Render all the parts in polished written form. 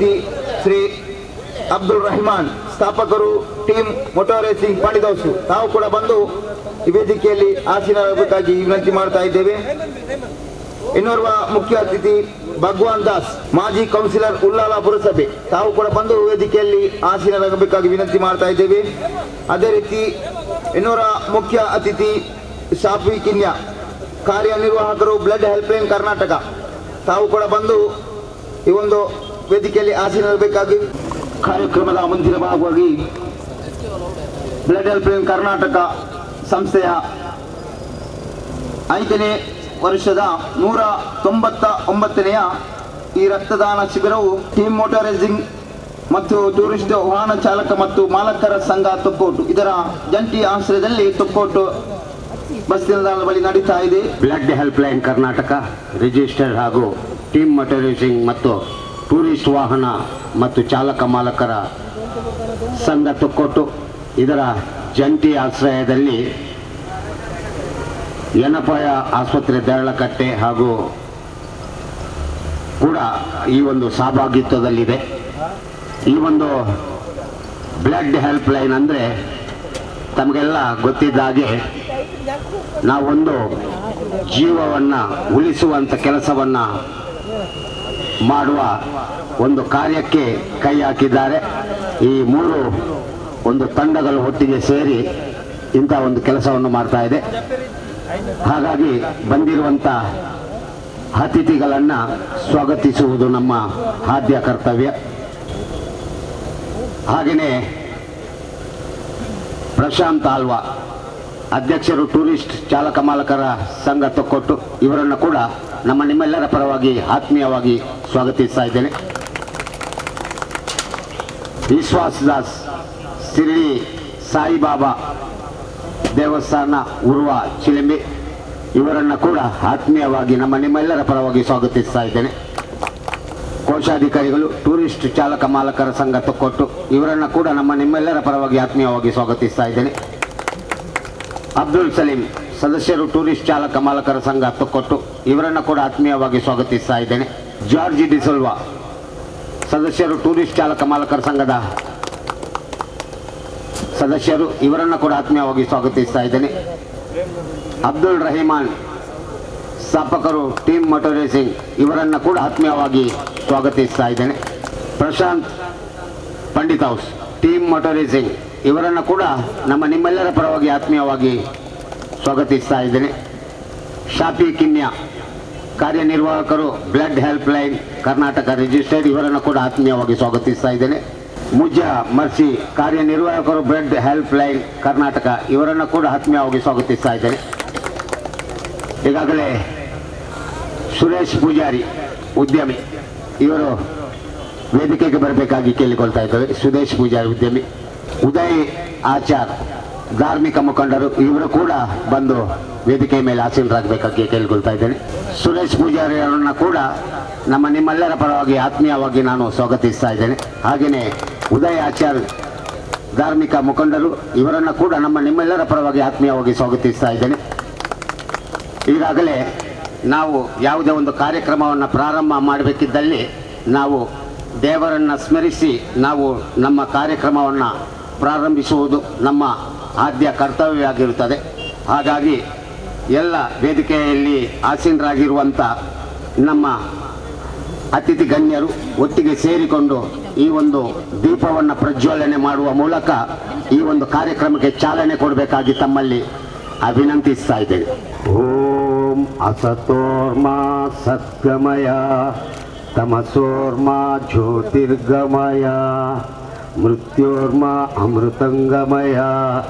ಅತಿಥಿ ಶ್ರೀ ಅಬ್ದುಲ್ ರಹಮಾನ್, ಸ್ಥಾಪಕರು team motor racing ಪಾಂಡಿತ್. ತಾವು ಕೂಡ ಬಂದು ಈ ವೇದಿಕೆಯಲ್ಲಿ ಆಸೀನರಾಗಬೇಕಾಗಿ ವಿನಂತಿ ಮಾಡ್ತಾ ಇದ್ದೇವೆ. ಇನ್ನೋರ್ವ ಮುಖ್ಯ ಅತಿಥಿ ಭಗವಾನ್ ದಾಸ್, ಮಾಜಿ ಕೌನ್ಸಿಲರ್ ಉಳ್ಳಾಲ ಪುರಸಭೆ. ತಾವು ಕೂಡ ಬಂದು ವೇದಿಕೆಯಲ್ಲಿ ಆಸೀನರಾಗಬೇಕಾಗಿ ವಿನಂತಿ ಮಾಡ್ತಾ ಇದ್ದೇವೆ. ಅದೇ ರೀತಿ ಇನ್ನೋರ್ವ ಮುಖ್ಯ ಅತಿಥಿ ಶಾಫಿ ಕಿನ್ಯಾ, ಕಾರ್ಯನಿರ್ವಾಹಕರು ಬ್ಲಡ್ ಹೆಲ್ಪ್ಲೈನ್ ಕರ್ನಾಟಕ. ತಾವು ಕೂಡ ಬಂದು ಈ ಒಂದು ವೇದಿಕೆಯಲ್ಲಿ ಆಸೀನರಾಗಬೇಕಾಗಿ. ಕಾರ್ಯಕ್ರಮದ ಮುಂದಿನ ಭಾಗವಾಗಿ ಬ್ಲಡ್ ಹೆಲ್ಪ್ಲೈನ್ ಕರ್ನಾಟಕ ಸಂಸ್ಥೆಯ 5ನೇ ವರ್ಷದ 199ನೆಯ ಈ ರಕ್ತದಾನ ಶಿಬಿರವು ಟೀಮ್ ಮೋಟಾರ್ ರೇಸಿಂಗ್ ಮತ್ತು ಟೂರಿಸ್ಟ್ ವಾಹನ ಚಾಲಕ ಮತ್ತು ಮಾಲಕರ ಸಂಘ ತೊಕ್ಕೋಟು ಇದರ ಜಂಟಿ ಆಶ್ರಯದಲ್ಲಿ ತೊಕ್ಕೋಟು ಬಸ್ ನಿಲ್ದಾಣದ ಬಳಿ ನಡೀತಾ ಇದೆ. ಬ್ಲಡ್ ಹೆಲ್ಪ್ಲೈನ್ ಕರ್ನಾಟಕ ರಿಜಿಸ್ಟರ್ಡ್ ಹಾಗೂ ಟೀಮ್ ಮೋಟಾರ್ ರೇಸಿಂಗ್ ಮತ್ತು ಟೂರಿಸ್ಟ್ ವಾಹನ ಮತ್ತು ಚಾಲಕ ಮಾಲಕರ ಸಂಘ ತೊಕ್ಕೋಟು ಇದರ ಜಂಟಿ ಆಶ್ರಯದಲ್ಲಿ ಯನಪಾಯ ಆಸ್ಪತ್ರೆ ದೇರಳಕಟ್ಟೆ ಹಾಗೂ ಕೂಡ ಈ ಒಂದು ಸಹಭಾಗಿತ್ವದಲ್ಲಿದೆ. ಈ ಒಂದು ಬ್ಲಡ್ ಹೆಲ್ಪ್ ಲೈನ್ ಅಂದರೆ ತಮಗೆಲ್ಲ ಗೊತ್ತಿದ್ದ ಹಾಗೆ ನಾವೊಂದು ಜೀವವನ್ನು ಉಳಿಸುವಂಥ ಕೆಲಸವನ್ನು ಮಾಡುವ ಒಂದು ಕಾರ್ಯಕ್ಕೆ ಕೈ ಹಾಕಿದ್ದಾರೆ. ಈ 3 ಒಂದು ತಂಡಗಳು ಒಟ್ಟಿಗೆ ಸೇರಿ ಇಂಥ ಒಂದು ಕೆಲಸವನ್ನು ಮಾಡ್ತಾ ಇದೆ. ಹಾಗಾಗಿ ಬಂದಿರುವಂಥ ಅತಿಥಿಗಳನ್ನು ಸ್ವಾಗತಿಸುವುದು ನಮ್ಮ ಆದ್ಯ ಕರ್ತವ್ಯ. ಹಾಗೆಯೇ ಪ್ರಶಾಂತ್ ಆಲ್ವಾ, ಅಧ್ಯಕ್ಷರು ಟೂರಿಸ್ಟ್ ಚಾಲಕ ಮಾಲಕರ ಸಂಘ ತೊಕ್ಕೊಟ್ಟು, ಇವರನ್ನು ಕೂಡ ನಮ್ಮ ನಿಮ್ಮೆಲ್ಲರ ಪರವಾಗಿ ಆತ್ಮೀಯವಾಗಿ ಸ್ವಾಗತಿಸ್ತಾ ಇದ್ದೇನೆ. ವಿಶ್ವಾಸ್ ದಾಸ್, ಶಿರ್ಡಿ ಸಾಯಿಬಾಬಾ ದೇವಸ್ಥಾನ ಉರ್ವ ಚಿಲಿಂಬಿ, ಇವರನ್ನು ಕೂಡ ಆತ್ಮೀಯವಾಗಿ ನಮ್ಮ ನಿಮ್ಮೆಲ್ಲರ ಪರವಾಗಿ ಸ್ವಾಗತಿಸ್ತಾ ಇದ್ದೇನೆ. ಕೋಶಾಧಿಕಾರಿಗಳು ಟೂರಿಸ್ಟ್ ಚಾಲಕ ಮಾಲಕರ ಸಂಘ ತೊಕ್ಕೊಟ್ಟು, ಇವರನ್ನು ಕೂಡ ನಮ್ಮ ನಿಮ್ಮೆಲ್ಲರ ಪರವಾಗಿ ಆತ್ಮೀಯವಾಗಿ ಸ್ವಾಗತಿಸ್ತಾ ಇದ್ದೇನೆ. ಅಬ್ದುಲ್ ಸಲೀಂ, ಸದಸ್ಯರು ಟೂರಿಸ್ಟ್ ಚಾಲಕ ಮಾಲಕರ ಸಂಘ ತೊಕ್ಕೊಟ್ಟು, ಇವರನ್ನು ಕೂಡ ಆತ್ಮೀಯವಾಗಿ ಸ್ವಾಗತಿಸ್ತಾ ಇದ್ದೇನೆ. ಜಾರ್ಜಿ ಡಿಸೋಲ್ವಾ, ಸದಸ್ಯರು ಟೂರಿಸ್ಟ್ ಚಾಲಕ ಮಾಲಕರ ಸಂಘದ ಸದಸ್ಯರು, ಇವರನ್ನು ಕೂಡ ಆತ್ಮೀಯವಾಗಿ ಸ್ವಾಗತಿಸ್ತಾ ಇದ್ದೇನೆ. ಅಬ್ದುಲ್ ರಹಮಾನ್, ಸ್ಥಾಪಕರು ಟೀಮ್ ಮೋಟಾರ್ ರೇಸಿಂಗ್, ಇವರನ್ನು ಕೂಡ ಆತ್ಮೀಯವಾಗಿ ಸ್ವಾಗತಿಸ್ತಾ ಇದ್ದೇನೆ. Prashanth Pandit house, team motor racing, ಇವರನ್ನು ಕೂಡ ನಮ್ಮ ನಿಮ್ಮೆಲ್ಲರ ಪರವಾಗಿ ಆತ್ಮೀಯವಾಗಿ ಸ್ವಾಗತಿಸ್ತಾ ಇದ್ದೇನೆ. ಶಾಫಿ ಕಿನ್ಯಾ, ಕಾರ್ಯನಿರ್ವಾಹಕರು blood help line Karnataka registered, ಇವರನ್ನು ಕೂಡ ಆತ್ಮೀಯವಾಗಿ ಸ್ವಾಗತಿಸ್ತಾ ಇದ್ದೇನೆ. ಮುಜ್ಜಾ ಮರ್ಸಿ, ಕಾರ್ಯನಿರ್ವಾಹಕರು ಬ್ಲಡ್ ಹೆಲ್ಪ್ ಲೈನ್ ಕರ್ನಾಟಕ, ಇವರನ್ನು ಕೂಡ ಆತ್ಮೀಯವಾಗಿ ಸ್ವಾಗತಿಸ್ತಾ ಇದ್ದೇನೆ. ಈಗಾಗಲೇ ಸುರೇಶ್ ಪೂಜಾರಿ, ಉದ್ಯಮಿ, ಇವರು ವೇದಿಕೆಗೆ ಬರಬೇಕಾಗಿ ಕೇಳಿಕೊಳ್ತಾ ಇದ್ದೇವೆ. ಸುರೇಶ್ ಪೂಜಾರಿ ಉದ್ಯಮಿ. ಉದಯ್ ಆಚಾರ್, ಧಾರ್ಮಿಕ ಮುಖಂಡರು, ಇವರು ಕೂಡ ಬಂದು ವೇದಿಕೆ ಮೇಲೆ ಆಸೀನರಾಗಬೇಕಾಗಿ ಕೇಳಿಕೊಳ್ತಾ ಇದ್ದೇನೆ. ಸುರೇಶ್ ಪೂಜಾರಿ ಅವರನ್ನು ಕೂಡ ನಮ್ಮ ನಿಮ್ಮೆಲ್ಲರ ಪರವಾಗಿ ಆತ್ಮೀಯವಾಗಿ ನಾನು ಸ್ವಾಗತಿಸ್ತಾ ಇದ್ದೇನೆ. ಹಾಗೆಯೇ ಉದಯ್ ಆಚಾರ್, ಧಾರ್ಮಿಕ ಮುಖಂಡರು, ಇವರನ್ನು ಕೂಡ ನಮ್ಮ ನಿಮ್ಮೆಲ್ಲರ ಪರವಾಗಿ ಆತ್ಮೀಯವಾಗಿ ಸ್ವಾಗತಿಸ್ತಾ ಇದ್ದೇನೆ. ಈಗಾಗಲೇ ನಾವು ಯಾವುದೇ ಒಂದು ಕಾರ್ಯಕ್ರಮವನ್ನು ಪ್ರಾರಂಭ ಮಾಡಬೇಕಿದ್ದಲ್ಲಿ ನಾವು ದೇವರನ್ನು ಸ್ಮರಿಸಿ ನಾವು ನಮ್ಮ ಕಾರ್ಯಕ್ರಮವನ್ನು ಪ್ರಾರಂಭಿಸುವುದು ನಮ್ಮ ಆದ್ಯ ಕರ್ತವ್ಯವಾಗಿರುತ್ತದೆ. ಹಾಗಾಗಿ ಎಲ್ಲ ವೇದಿಕೆಯಲ್ಲಿ ಆಸೀನರಾಗಿರುವಂಥ ನಮ್ಮ ಅತಿಥಿ ಗಣ್ಯರು ಒಟ್ಟಿಗೆ ಸೇರಿಕೊಂಡು ಈ ಒಂದು ದೀಪವನ್ನು ಪ್ರಜ್ವಲನೆ ಮಾಡುವ ಮೂಲಕ ಈ ಒಂದು ಕಾರ್ಯಕ್ರಮಕ್ಕೆ ಚಾಲನೆ ಕೊಡಬೇಕಾಗಿ ತಮ್ಮಲ್ಲಿ ಅಭಿನಂತಿಸ್ತಾ ಇದ್ದೇನೆ. ಓಂ ಅಸತೋರ್ಮಾ ಸದ್ಗಮಯ ತಮಸೋರ್ಮಾ ಜ್ಯೋತಿರ್ಗಮಯ ಮೃತ್ಯೋರ್ಮಾ ಅಮೃತಂಗಮಯ.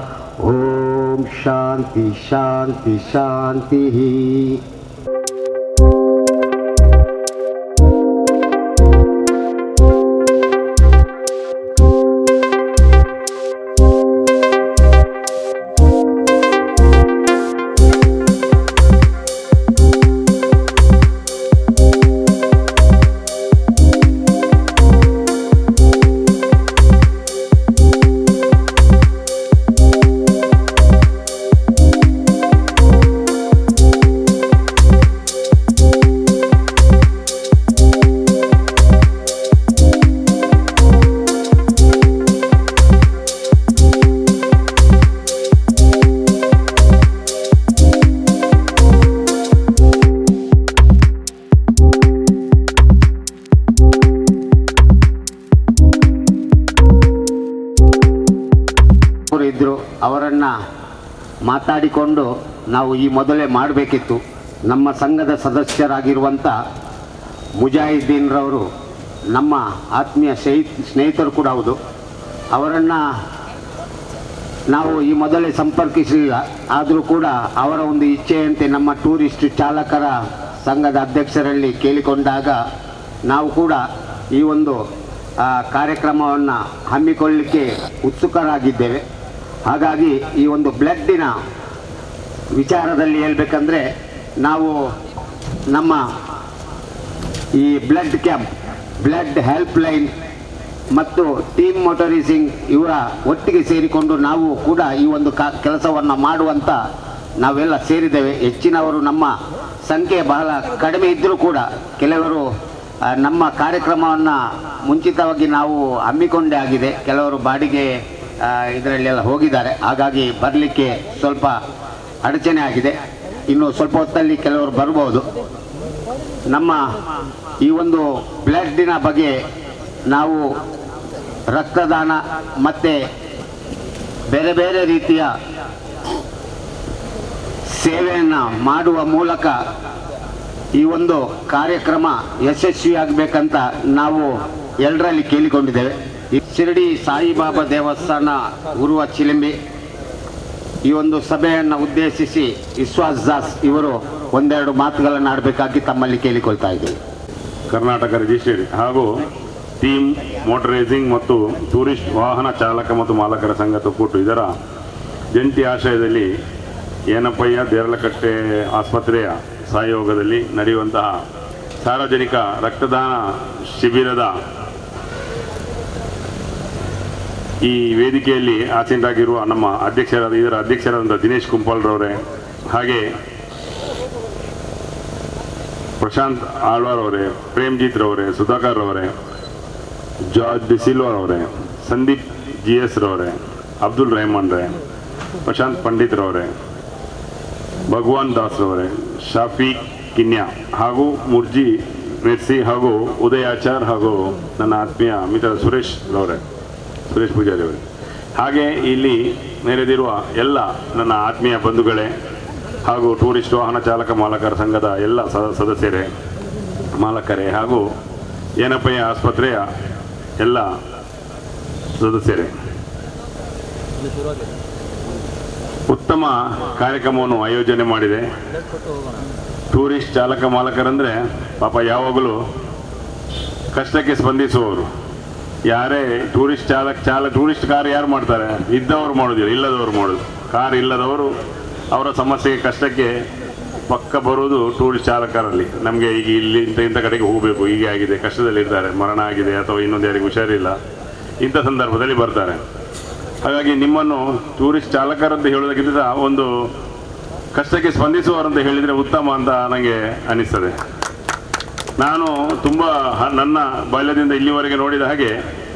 ಓಂ ಶಾಂತಿ ಶಾಂತಿ ಶಾಂತಿ. ಕೆಲವರು ಇದ್ದರು, ಅವರನ್ನು ಮಾತಾಡಿಕೊಂಡು ನಾವು ಈ ಮೊದಲೇ ಮಾಡಬೇಕಿತ್ತು. ನಮ್ಮ ಸಂಘದ ಸದಸ್ಯರಾಗಿರುವಂಥ ಮುಜಾಹಿದ್ದೀನ್ರವರು ನಮ್ಮ ಆತ್ಮೀಯ ಸ್ನೇಹಿತರು ಕೂಡ ಹೌದು. ಅವರನ್ನು ನಾವು ಈ ಮೊದಲೇ ಸಂಪರ್ಕಿಸಲಿಲ್ಲ. ಆದರೂ ಕೂಡ ಅವರ ಒಂದು ಇಚ್ಛೆಯಂತೆ ನಮ್ಮ ಟೂರಿಸ್ಟ್ ಚಾಲಕರ ಸಂಘದ ಅಧ್ಯಕ್ಷರಲ್ಲಿ ಕೇಳಿಕೊಂಡಾಗ ನಾವು ಕೂಡ ಈ ಒಂದು ಕಾರ್ಯಕ್ರಮವನ್ನು ಹಮ್ಮಿಕೊಳ್ಳಲಿಕ್ಕೆ ಉತ್ಸುಕರಾಗಿದ್ದೇವೆ. ಹಾಗಾಗಿ ಈ ಒಂದು ಬ್ಲಡ್ಡಿನ ವಿಚಾರದಲ್ಲಿ ಹೇಳಬೇಕಂದ್ರೆ ನಾವು ನಮ್ಮ ಈ blood camp, blood help line ಮತ್ತು ಟೀಮ್ ಮೋಟರೈಸಿಂಗ್ ಇವರ ಒಟ್ಟಿಗೆ ಸೇರಿಕೊಂಡು ನಾವು ಕೂಡ ಈ ಒಂದು ಕೆಲಸವನ್ನು ಮಾಡುವಂಥ ನಾವೆಲ್ಲ ಸೇರಿದ್ದೇವೆ. ಹೆಚ್ಚಿನವರು ನಮ್ಮ ಸಂಖ್ಯೆ ಬಹಳ ಕಡಿಮೆ ಇದ್ದರೂ ಕೂಡ ಕೆಲವರು ನಮ್ಮ ಕಾರ್ಯಕ್ರಮವನ್ನು ಮುಂಚಿತವಾಗಿ ನಾವು ಹಮ್ಮಿಕೊಂಡೇ ಆಗಿದೆ. ಕೆಲವರು ಬಾಡಿಗೆ ಇದರಲ್ಲೆಲ್ಲ ಹೋಗಿದ್ದಾರೆ. ಹಾಗಾಗಿ ಬರಲಿಕ್ಕೆ ಸ್ವಲ್ಪ ಅಡಚಣೆ ಆಗಿದೆ. ಇನ್ನು ಸ್ವಲ್ಪ ಹೊತ್ತಲ್ಲಿ ಕೆಲವರು ಬರ್ಬೋದು. ನಮ್ಮ ಈ ಒಂದು ಬ್ಲಡ್ಡಿನ ಬಗ್ಗೆ ನಾವು ರಕ್ತದಾನ ಮತ್ತು ಬೇರೆ ಬೇರೆ ರೀತಿಯ ಸೇವೆಯನ್ನು ಮಾಡುವ ಮೂಲಕ ಈ ಒಂದು ಕಾರ್ಯಕ್ರಮ ಯಶಸ್ವಿಯಾಗಬೇಕಂತ ನಾವು ಎಲ್ಲರಲ್ಲಿ ಕೇಳಿಕೊಂಡಿದ್ದೇವೆ. ಈ ಶಿರಡಿ ಸಾಯಿಬಾಬಾ ದೇವಸ್ಥಾನ ಉರುವ ಚಿಲಿಂಬಿ ಈ ಒಂದು ಸಭೆಯನ್ನು ಉದ್ದೇಶಿಸಿ ವಿಶ್ವಾಸ್ ದಾಸ್ ಇವರು ಒಂದೆರಡು ಮಾತುಗಳನ್ನು ಆಡಬೇಕಾಗಿ ತಮ್ಮಲ್ಲಿ ಕೇಳಿಕೊಳ್ತಾ ಇದ್ದೇವೆ. ಕರ್ನಾಟಕ ರಿಜಿಸ್ಟ್ರೇಡ್ ಹಾಗೂ ಟೀಮ್ ಮೋಟರೈಸಿಂಗ್ ಮತ್ತು ಟೂರಿಸ್ಟ್ ವಾಹನ ಚಾಲಕ ಮತ್ತು ಮಾಲಕರ ಸಂಘ ಒಕ್ಕೂಟ ಇದರ ಜಂಟಿ ಆಶ್ರಯದಲ್ಲಿ ಏನಪ್ಪಯ್ಯ ದೇರಳಕಟ್ಟೆ ಆಸ್ಪತ್ರೆಯ ಸಹಯೋಗದಲ್ಲಿ ನಡೆಯುವಂತಹ ಸಾರ್ವಜನಿಕ ರಕ್ತದಾನ ಶಿಬಿರದ ಈ ವೇದಿಕೆಯಲ್ಲಿ ಆಸೀನರಾಗಿರುವ ನಮ್ಮ ಇದರ ಅಧ್ಯಕ್ಷರಾದ ದಿನೇಶ್ ಕುಂಪಾಲ್ರವರೇ, ಹಾಗೆ ಪ್ರಶಾಂತ್ ಆಳ್ವಾರ್ ಅವರೇ, ಪ್ರೇಮ್ಜಿತ್ ರವರೇ, ಸುಧಾಕರ್ ರವರೇ, ಜಾರ್ಜ್ ಡಿಸಿಲ್ವರ್ ಅವರೇ, ಸಂದೀಪ್ GS ರವರೇ, ಅಬ್ದುಲ್ ರೆಹಮಾನ್ ರೇ, ಪ್ರಶಾಂತ್ ಪಂಡಿತ್ ರವರೇ, ಭಗವಾನ್ ದಾಸ್ ರವರೇ, ಶಾಫಿ ಕಿನ್ಯಾ ಹಾಗೂ ಮುರ್ಜಿ ಮೆರ್ಸಿ ಹಾಗೂ ಉದಯಾಚಾರ್ ಹಾಗೂ ನನ್ನ ಆತ್ಮೀಯ ಮಿತ್ರ ಸುರೇಶ್ ಪೂಜಾರಿ ಅವರೇ, ಹಾಗೆ ಇಲ್ಲಿ ನೆರೆದಿರುವ ಎಲ್ಲ ನನ್ನ ಆತ್ಮೀಯ ಬಂಧುಗಳೇ ಹಾಗೂ ಟೂರಿಸ್ಟ್ ವಾಹನ ಚಾಲಕ ಮಾಲಕರ ಸಂಘದ ಎಲ್ಲ ಸದಸ್ಯರೇ, ಮಾಲಕರೇ ಹಾಗೂ ಏನಪ್ಪಯ್ಯ ಆಸ್ಪತ್ರೆಯ ಎಲ್ಲ ಸದಸ್ಯರೇ, ಉತ್ತಮ ಕಾರ್ಯಕ್ರಮವನ್ನು ಆಯೋಜನೆ ಮಾಡಿದೆ. ಟೂರಿಸ್ಟ್ ಚಾಲಕ ಮಾಲಕರಂದರೆ ಪಾಪ ಯಾವಾಗಲೂ ಕಷ್ಟಕ್ಕೆ ಸ್ಪಂದಿಸುವವರು. ಯಾರೇ ಟೂರಿಸ್ಟ್ ಟೂರಿಸ್ಟ್ ಕಾರ್ ಯಾರು ಮಾಡ್ತಾರೆ? ಇದ್ದವರು ಮಾಡೋದಿಲ್ಲ, ಇಲ್ಲದವರು ಮಾಡೋದು. ಕಾರ್ ಇಲ್ಲದವರು ಅವರ ಸಮಸ್ಯೆಗೆ ಕಷ್ಟಕ್ಕೆ ಪಕ್ಕ ಬರೋದು ಟೂರಿಸ್ಟ್ ಚಾಲಕರಲ್ಲಿ. ನಮಗೆ ಈಗ ಇಲ್ಲಿ ಇಂಥ ಕಡೆಗೆ ಹೋಗಬೇಕು, ಹೀಗೆ ಆಗಿದೆ, ಕಷ್ಟದಲ್ಲಿರ್ತಾರೆ, ಮರಣ ಆಗಿದೆ ಅಥವಾ ಇನ್ನೊಂದು ಯಾರಿಗೆ ಹುಷಾರಿಲ್ಲ, ಇಂಥ ಸಂದರ್ಭದಲ್ಲಿ ಬರ್ತಾರೆ. ಹಾಗಾಗಿ ನಿಮ್ಮನ್ನು ಟೂರಿಸ್ಟ್ ಚಾಲಕರಂತ ಹೇಳೋದಕ್ಕಿಂತ ಒಂದು ಕಷ್ಟಕ್ಕೆ ಸ್ಪಂದಿಸುವವರಂತ ಹೇಳಿದರೆ ಉತ್ತಮ ಅಂತ ನನಗೆ ಅನಿಸ್ತದೆ. ನಾನು ತುಂಬ ನನ್ನ ಬಾಲ್ಯದಿಂದ ಇಲ್ಲಿವರೆಗೆ ನೋಡಿದ ಹಾಗೆ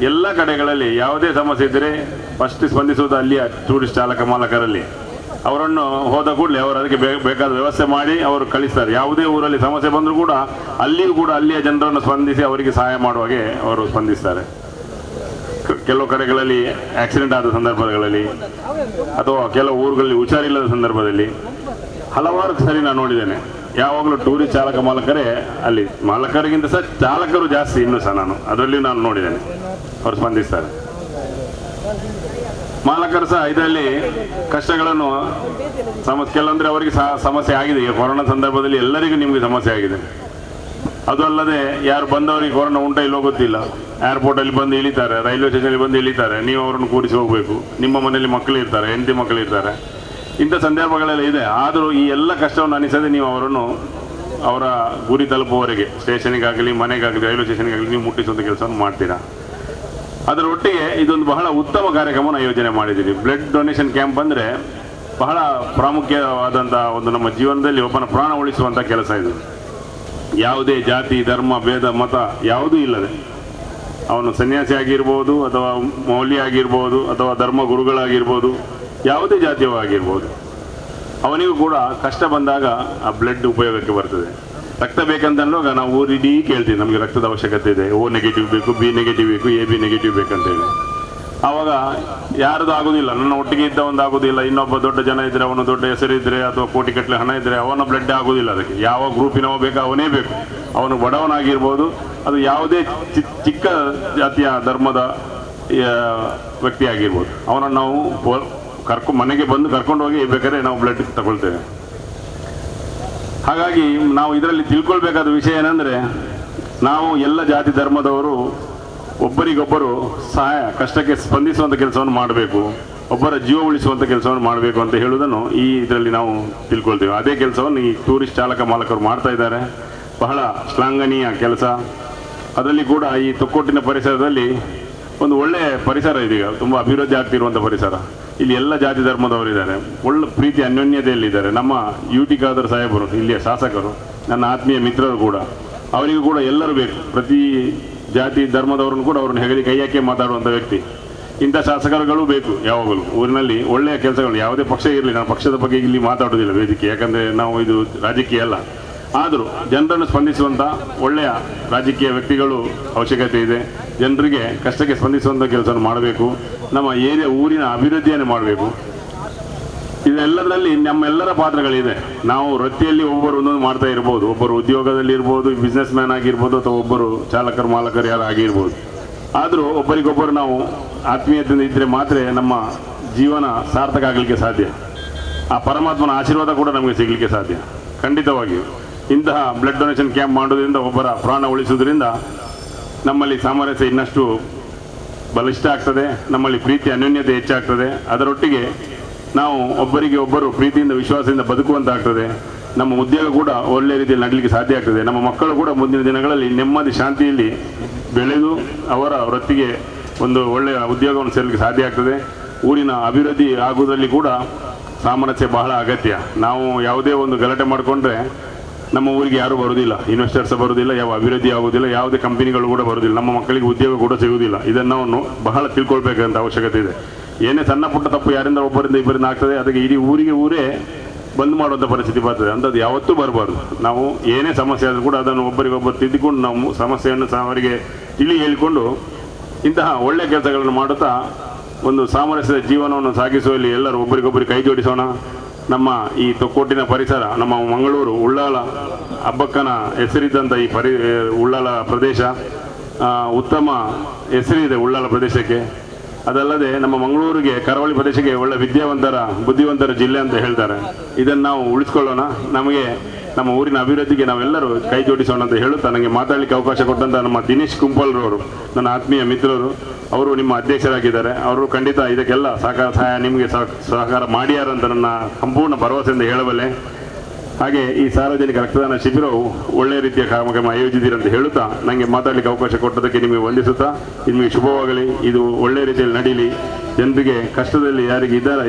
ಎಲ್ಲ ಕಡೆಗಳಲ್ಲಿ ಯಾವುದೇ ಸಮಸ್ಯೆ ಇದ್ದರೆ ಫಸ್ಟ್ ಸ್ಪಂದಿಸುವುದು ಅಲ್ಲಿಯ ಟೂರಿಸ್ಟ್ ಚಾಲಕ ಮಾಲಕರಲ್ಲಿ. ಅವರನ್ನು ಹೋದ ಕೂಡಲೇ ಅವರು ಅದಕ್ಕೆ ಬೇಕಾದ ವ್ಯವಸ್ಥೆ ಮಾಡಿ ಅವರು ಕಳಿಸ್ತಾರೆ. ಯಾವುದೇ ಊರಲ್ಲಿ ಸಮಸ್ಯೆ ಬಂದರೂ ಕೂಡ ಅಲ್ಲಿಯೂ ಕೂಡ ಅಲ್ಲಿಯ ಜನರನ್ನು ಸ್ಪಂದಿಸಿ ಅವರಿಗೆ ಸಹಾಯ ಮಾಡುವಾಗೆ ಅವರು ಸ್ಪಂದಿಸ್ತಾರೆ. ಕೆಲವು ಕಡೆಗಳಲ್ಲಿ ಆಕ್ಸಿಡೆಂಟ್ ಆದ ಸಂದರ್ಭಗಳಲ್ಲಿ ಅಥವಾ ಕೆಲವು ಊರುಗಳಲ್ಲಿ ಹುಷಾರಿಲ್ಲದ ಸಂದರ್ಭದಲ್ಲಿ ಹಲವಾರು ಸರಿ ನಾನು ನೋಡಿದ್ದೇನೆ. ಯಾವಾಗಲೂ ಟೂರಿಸ್ಟ್ ಚಾಲಕ ಮಾಲಕರೇ ಅಲ್ಲಿ, ಮಾಲಕರಿಗಿಂತ ಸಹ ಚಾಲಕರು ಜಾಸ್ತಿ ಇನ್ನೂ ಸಹ ನಾನು ಅದರಲ್ಲಿ ನಾನು ನೋಡಿದ್ದೇನೆ, ಅವರು ಸ್ಪಂದಿಸ್ತಾರೆ. ಮಾಲಕರು ಸಹ ಇದರಲ್ಲಿ ಕಷ್ಟಗಳನ್ನು ಕೆಲವೊಂದರೆ ಅವರಿಗೆ ಸಹ ಸಮಸ್ಯೆ ಆಗಿದೆ. ಈಗ ಕೊರೋನಾ ಸಂದರ್ಭದಲ್ಲಿ ಎಲ್ಲರಿಗೂ ನಿಮಗೆ ಸಮಸ್ಯೆ ಆಗಿದೆ. ಅದು ಅಲ್ಲದೆ ಯಾರು ಬಂದವರಿಗೆ ಕೊರೋನಾ ಉಂಟ ಇಲ್ಲೋ ಗೊತ್ತಿಲ್ಲ, ಏರ್ಪೋರ್ಟಲ್ಲಿ ಬಂದು ಇಳಿತಾರೆ, ರೈಲ್ವೆ ಸ್ಟೇಷನಲ್ಲಿ ಬಂದು ಇಳಿತಾರೆ, ನೀವು ಅವರನ್ನು ಕೂರಿಸಿ ಹೋಗಬೇಕು. ನಿಮ್ಮ ಮನೆಯಲ್ಲಿ ಮಕ್ಕಳು ಇರ್ತಾರೆ, ಹೆಂಡತಿ ಮಕ್ಕಳು ಇರ್ತಾರೆ, ಇಂಥ ಸಂದರ್ಭಗಳೆಲ್ಲ ಇದೆ. ಆದರೂ ಈ ಎಲ್ಲ ಕಷ್ಟವನ್ನು ಅನಿಸದೆ ನೀವು ಅವರನ್ನು ಅವರ ಗುರಿ ತಲುಪುವವರೆಗೆ ಸ್ಟೇಷನಿಗಾಗಲಿ ಮನೆಗಾಗಲಿ ರೈಲ್ವೆ ಸ್ಟೇಷನ್ಗಾಗಲಿ ನೀವು ಮುಟ್ಟಿಸುವಂಥ ಕೆಲಸವನ್ನು ಮಾಡ್ತೀರಾ. ಅದರೊಟ್ಟಿಗೆ ಇದೊಂದು ಬಹಳ ಉತ್ತಮ ಕಾರ್ಯಕ್ರಮವನ್ನು ಆಯೋಜನೆ ಮಾಡಿದ್ದೀರಿ. ಬ್ಲಡ್ ಡೊನೇಷನ್ ಕ್ಯಾಂಪ್ ಅಂದರೆ ಬಹಳ ಪ್ರಾಮುಖ್ಯವಾದಂಥ ಒಂದು ನಮ್ಮ ಜೀವನದಲ್ಲಿ ಒಬ್ಬನ ಪ್ರಾಣ ಉಳಿಸುವಂಥ ಕೆಲಸ ಇದು. ಯಾವುದೇ ಜಾತಿ ಧರ್ಮ ಭೇದ ಮತ ಯಾವುದೂ ಇಲ್ಲದೆ, ಅವನು ಸನ್ಯಾಸಿ ಆಗಿರ್ಬೋದು ಅಥವಾ ಮೌಲ್ಯ ಆಗಿರ್ಬೋದು ಅಥವಾ ಧರ್ಮ ಗುರುಗಳಾಗಿರ್ಬೋದು, ಯಾವುದೇ ಜಾತಿಯವಾಗಿರ್ಬೋದು, ಅವನಿಗೂ ಕೂಡ ಕಷ್ಟ ಬಂದಾಗ ಆ ಬ್ಲಡ್ ಉಪಯೋಗಕ್ಕೆ ಬರ್ತದೆ. ರಕ್ತ ಬೇಕಂತಂದಾಗ ನಾವು ಊರಿಡೀ ಕೇಳ್ತೀವಿ, ನಮಗೆ ರಕ್ತದ ಅವಶ್ಯಕತೆ ಇದೆ, O ನೆಗೆಟಿವ್ ಬೇಕು, B ನೆಗೆಟಿವ್ ಬೇಕು, AB ನೆಗೆಟಿವ್ ಬೇಕಂತೇಳಿ. ಆವಾಗ ಯಾರ್ದು ಆಗೋದಿಲ್ಲ, ನನ್ನ ಒಟ್ಟಿಗೆ ಇದ್ದ ಒಂದು ಆಗೋದಿಲ್ಲ, ಇನ್ನೊಬ್ಬ ದೊಡ್ಡ ಜನ ಇದ್ದರೆ, ಅವನು ದೊಡ್ಡ ಹೆಸರಿದ್ದರೆ ಅಥವಾ ಕೋಟಿ ಕಟ್ಟಲೆ ಹಣ ಇದ್ದರೆ ಅವನ ಬ್ಲಡ್ ಆಗೋದಿಲ್ಲ. ಅದಕ್ಕೆ ಯಾವ ಗ್ರೂಪಿನವ ಬೇಕು ಅವನೇ ಬೇಕು. ಅವನು ಬಡವನಾಗಿರ್ಬೋದು, ಅದು ಯಾವುದೇ ಚಿಕ್ಕ ಜಾತಿಯ ಧರ್ಮದ ವ್ಯಕ್ತಿ ಆಗಿರ್ಬೋದು, ಅವನನ್ನು ನಾವು ಮನೆಗೆ ಬಂದು ಕರ್ಕೊಂಡು ಹೋಗಿ ಬೇಕಾದ್ರೆ ನಾವು ಬ್ಲಡ್ ತಗೊಳ್ತೇವೆ. ಹಾಗಾಗಿ ನಾವು ಇದರಲ್ಲಿ ತಿಳ್ಕೊಳ್ಬೇಕಾದ ವಿಷಯ ಏನಂದರೆ, ನಾವು ಎಲ್ಲ ಜಾತಿ ಧರ್ಮದವರು ಒಬ್ಬರಿಗೊಬ್ಬರು ಸಹಾಯ ಕಷ್ಟಕ್ಕೆ ಸ್ಪಂದಿಸುವಂಥ ಕೆಲಸವನ್ನು ಮಾಡಬೇಕು, ಒಬ್ಬರ ಜೀವ ಉಳಿಸುವಂಥ ಕೆಲಸವನ್ನು ಮಾಡಬೇಕು ಅಂತ ಹೇಳುವುದನ್ನು ಈ ಇದರಲ್ಲಿ ನಾವು ತಿಳ್ಕೊಳ್ತೇವೆ. ಅದೇ ಕೆಲಸವನ್ನು ಈ ಟೂರಿಸ್ಟ್ ಚಾಲಕ ಮಾಲಕರು ಮಾಡ್ತಾ ಇದ್ದಾರೆ. ಬಹಳ ಶ್ಲಾಘನೀಯ ಕೆಲಸ. ಅದರಲ್ಲಿ ಕೂಡ ಈ ತೊಕ್ಕೊಟ್ಟಿನ ಪರಿಸರದಲ್ಲಿ ಒಂದು ಒಳ್ಳೆಯ ಪರಿಸರ ಇದೀಗ, ತುಂಬ ಅಭಿವೃದ್ಧಿ ಆಗ್ತಿರುವಂಥ ಪರಿಸರ. ಇಲ್ಲಿ ಎಲ್ಲ ಜಾತಿ ಧರ್ಮದವರಿದ್ದಾರೆ, ಒಳ್ಳೆ ಪ್ರೀತಿ ಅನ್ಯೋನ್ಯತೆಯಲ್ಲಿದ್ದಾರೆ. ನಮ್ಮ UT ಖಾದರ್ ಸಾಹೇಬರು, ಇಲ್ಲಿಯ ಶಾಸಕರು, ನನ್ನ ಆತ್ಮೀಯ ಮಿತ್ರರು ಕೂಡ, ಅವರಿಗೂ ಕೂಡ ಎಲ್ಲರೂ ಬೇಕು. ಪ್ರತಿ ಜಾತಿ ಧರ್ಮದವರನ್ನು ಕೂಡ ಅವ್ರನ್ನ ಹೆಗಲಿ ಕೈ ಹಾಕಿ ಮಾತಾಡುವಂಥ ವ್ಯಕ್ತಿ. ಇಂಥ ಶಾಸಕರುಗಳು ಬೇಕು ಯಾವಾಗಲೂ ಊರಿನಲ್ಲಿ. ಒಳ್ಳೆಯ ಕೆಲಸಗಳು, ಯಾವುದೇ ಪಕ್ಷ ಇರಲಿ, ನಾನು ಪಕ್ಷದ ಬಗ್ಗೆ ಇಲ್ಲಿ ಮಾತಾಡೋದಿಲ್ಲ ವೇದಿಕೆ, ಯಾಕಂದರೆ ನಾವು ಇದು ರಾಜಕೀಯ ಅಲ್ಲ. ಆದರೂ ಜನರನ್ನು ಸ್ಪಂದಿಸುವಂಥ ಒಳ್ಳೆಯ ರಾಜಕೀಯ ವ್ಯಕ್ತಿಗಳು ಅವಶ್ಯಕತೆ ಇದೆ. ಜನರಿಗೆ ಕಷ್ಟಕ್ಕೆ ಸ್ಪಂದಿಸುವಂಥ ಕೆಲಸವನ್ನು ಮಾಡಬೇಕು. ನಮ್ಮ ಊರಿನ ಅಭಿವೃದ್ಧಿಯನ್ನು ಮಾಡಬೇಕು. ಇದೆಲ್ಲದರಲ್ಲಿ ನಮ್ಮೆಲ್ಲರ ಪಾತ್ರಗಳಿದೆ. ನಾವು ವೃತ್ತಿಯಲ್ಲಿ ಒಬ್ಬರು ಒಂದೊಂದು ಮಾಡ್ತಾ ಇರ್ಬೋದು, ಒಬ್ಬರು ಉದ್ಯೋಗದಲ್ಲಿ ಇರ್ಬೋದು, ಬಿಸ್ನೆಸ್ ಮ್ಯಾನ್ ಆಗಿರ್ಬೋದು, ಅಥವಾ ಒಬ್ಬರು ಚಾಲಕರು ಮಾಲಕರು ಯಾರು ಆಗಿರ್ಬೋದು. ಆದರೂ ಒಬ್ಬರಿಗೊಬ್ಬರು ನಾವು ಆತ್ಮೀಯತೆಯಿಂದ ಇದ್ದರೆ ಮಾತ್ರ ನಮ್ಮ ಜೀವನ ಸಾರ್ಥಕ ಆಗಲಿಕ್ಕೆ ಸಾಧ್ಯ. ಆ ಪರಮಾತ್ಮನ ಆಶೀರ್ವಾದ ಕೂಡ ನಮಗೆ ಸಿಗಲಿಕ್ಕೆ ಸಾಧ್ಯ. ಖಂಡಿತವಾಗಿಯೂ ಇಂತಹ ಬ್ಲಡ್ ಡೊನೇಷನ್ ಕ್ಯಾಂಪ್ ಮಾಡೋದ್ರಿಂದ, ಒಬ್ಬರ ಪ್ರಾಣ ಉಳಿಸೋದ್ರಿಂದ ನಮ್ಮಲ್ಲಿ ಸಾಮರಸ್ಯ ಇನ್ನಷ್ಟು ಬಲಿಷ್ಠ ಆಗ್ತದೆ, ನಮ್ಮಲ್ಲಿ ಪ್ರೀತಿ ಅನ್ಯೋನ್ಯತೆ ಹೆಚ್ಚಾಗ್ತದೆ. ಅದರೊಟ್ಟಿಗೆ ನಾವು ಒಬ್ಬರಿಗೆ ಒಬ್ಬರು ಪ್ರೀತಿಯಿಂದ ವಿಶ್ವಾಸದಿಂದ ಬದುಕುವಂತಾಗ್ತದೆ. ನಮ್ಮ ಉದ್ಯೋಗ ಕೂಡ ಒಳ್ಳೆಯ ರೀತಿಯಲ್ಲಿ ನಡೀಲಿಕ್ಕೆ ಸಾಧ್ಯ ಆಗ್ತದೆ. ನಮ್ಮ ಮಕ್ಕಳು ಕೂಡ ಮುಂದಿನ ದಿನಗಳಲ್ಲಿ ನೆಮ್ಮದಿ ಶಾಂತಿಯಲ್ಲಿ ಬೆಳೆದು ಅವರ ವೃತ್ತಿಗೆ ಒಂದು ಒಳ್ಳೆಯ ಉದ್ಯೋಗವನ್ನು ಸೇರಲಿಕ್ಕೆ ಸಾಧ್ಯ ಆಗ್ತದೆ. ಊರಿನ ಅಭಿವೃದ್ಧಿ ಆಗುವುದರಲ್ಲಿ ಕೂಡ ಸಾಮರಸ್ಯ ಬಹಳ ಅಗತ್ಯ. ನಾವು ಯಾವುದೇ ಒಂದು ಗಲಾಟೆ ಮಾಡಿಕೊಂಡ್ರೆ ನಮ್ಮ ಊರಿಗೆ ಯಾರೂ ಬರೋದಿಲ್ಲ, ಇನ್ವೆಸ್ಟರ್ಸ್ ಬರೋದಿಲ್ಲ, ಯಾವ ಅಭಿವೃದ್ಧಿ ಆಗೋದಿಲ್ಲ, ಯಾವುದೇ ಕಂಪನಿಗಳು ಕೂಡ ಬರೋದಿಲ್ಲ, ನಮ್ಮ ಮಕ್ಕಳಿಗೆ ಉದ್ಯೋಗ ಕೂಡ ಸಿಗುವುದಿಲ್ಲ. ಇದನ್ನು ನಾವು ಬಹಳ ತಿಳ್ಕೊಳ್ಬೇಕಂತ ಅವಶ್ಯಕತೆ ಇದೆ. ಏನೇ ಸಣ್ಣ ಪುಟ್ಟ ತಪ್ಪು ಯಾರಿಂದ ಒಬ್ಬರಿಂದ ಇಬ್ಬರಿಂದ ಆಗ್ತದೆ, ಅದಕ್ಕೆ ಇಡೀ ಊರೇ ಬಂದ್ ಮಾಡುವಂಥ ಪರಿಸ್ಥಿತಿ ಬರ್ತದೆ. ಅಂಥದ್ದು ಯಾವತ್ತೂ ಬರಬಾರ್ದು. ನಾವು ಏನೇ ಸಮಸ್ಯೆ ಆದರೂ ಕೂಡ ಅದನ್ನು ಒಬ್ಬರಿಗೊಬ್ಬರು ತಿದ್ದಿಕೊಂಡು ನಾವು ಸಮಸ್ಯೆಯನ್ನು ಅವರಿಗೆ ಹೇಳಿಕೊಂಡು ಇಂತಹ ಒಳ್ಳೆಯ ಕೆಲಸಗಳನ್ನು ಮಾಡುತ್ತಾ ಒಂದು ಸಾಮರಸ್ಯದ ಜೀವನವನ್ನು ಸಾಗಿಸುವಲ್ಲಿ ಎಲ್ಲರೂ ಒಬ್ಬರಿಗೊಬ್ಬರಿಗೆ ಕೈ ಜೋಡಿಸೋಣ. ನಮ್ಮ ಈ ತೊಕ್ಕೊಟ್ಟಿನ ಪರಿಸರ, ನಮ್ಮ ಮಂಗಳೂರು ಉಳ್ಳಾಲ ಹಬ್ಬಕ್ಕನ ಹೆಸರಿದ್ದಂಥ ಈ ಉಳ್ಳಾಲ ಪ್ರದೇಶ ಉತ್ತಮ ಹೆಸರಿದೆ ಉಳ್ಳಾಲ ಪ್ರದೇಶಕ್ಕೆ. ಅದಲ್ಲದೆ ನಮ್ಮ ಮಂಗಳೂರಿಗೆ, ಕರಾವಳಿ ಪ್ರದೇಶಕ್ಕೆ ಒಳ್ಳೆ ಬುದ್ಧಿವಂತರ ಜಿಲ್ಲೆ ಅಂತ ಹೇಳ್ತಾರೆ. ಇದನ್ನು ನಾವು ಉಳಿಸ್ಕೊಳ್ಳೋಣ. ನಮಗೆ ನಮ್ಮ ಊರಿನ ಅಭಿವೃದ್ಧಿಗೆ ನಾವೆಲ್ಲರೂ ಕೈ ಜೋಡಿಸೋಣ ಅಂತ ಹೇಳುತ್ತಾ, ನನಗೆ ಮಾತಾಡಲಿಕ್ಕೆ ಅವಕಾಶ ಕೊಟ್ಟಂಥ ನಮ್ಮ ದಿನೇಶ್ ಕುಂಪಲ್ರವರು, ನನ್ನ ಆತ್ಮೀಯ ಮಿತ್ರರು, ಅವರು ನಿಮ್ಮ ಅಧ್ಯಕ್ಷರಾಗಿದ್ದಾರೆ. ಅವರು ಖಂಡಿತ ಇದಕ್ಕೆಲ್ಲ ಸಹಾಯ ನಿಮಗೆ ಸಹಕಾರ ಮಾಡ್ಯಾರಂತ ನನ್ನ ಸಂಪೂರ್ಣ ಭರವಸೆಯಿಂದ ಹೇಳಬಲ್ಲೆ. ಹಾಗೆ ಈ ಸಾರ್ವಜನಿಕ ರಕ್ತದಾನ ಶಿಬಿರವು ಒಳ್ಳೆಯ ರೀತಿಯ ಕಾರ್ಯಕ್ರಮ ಆಯೋಜಿಸಿರಂತ ಹೇಳುತ್ತಾ, ನನಗೆ ಮಾತಾಡಲಿಕ್ಕೆ ಅವಕಾಶ ಕೊಟ್ಟದಕ್ಕೆ ನಿಮಗೆ ವಂದಿಸುತ್ತಾ, ನಿಮಗೆ ಶುಭವಾಗಲಿ. ಇದು ಒಳ್ಳೆಯ ರೀತಿಯಲ್ಲಿ ನಡೀಲಿ. ಜನರಿಗೆ ಕಷ್ಟದಲ್ಲಿ ಯಾರಿಗೆ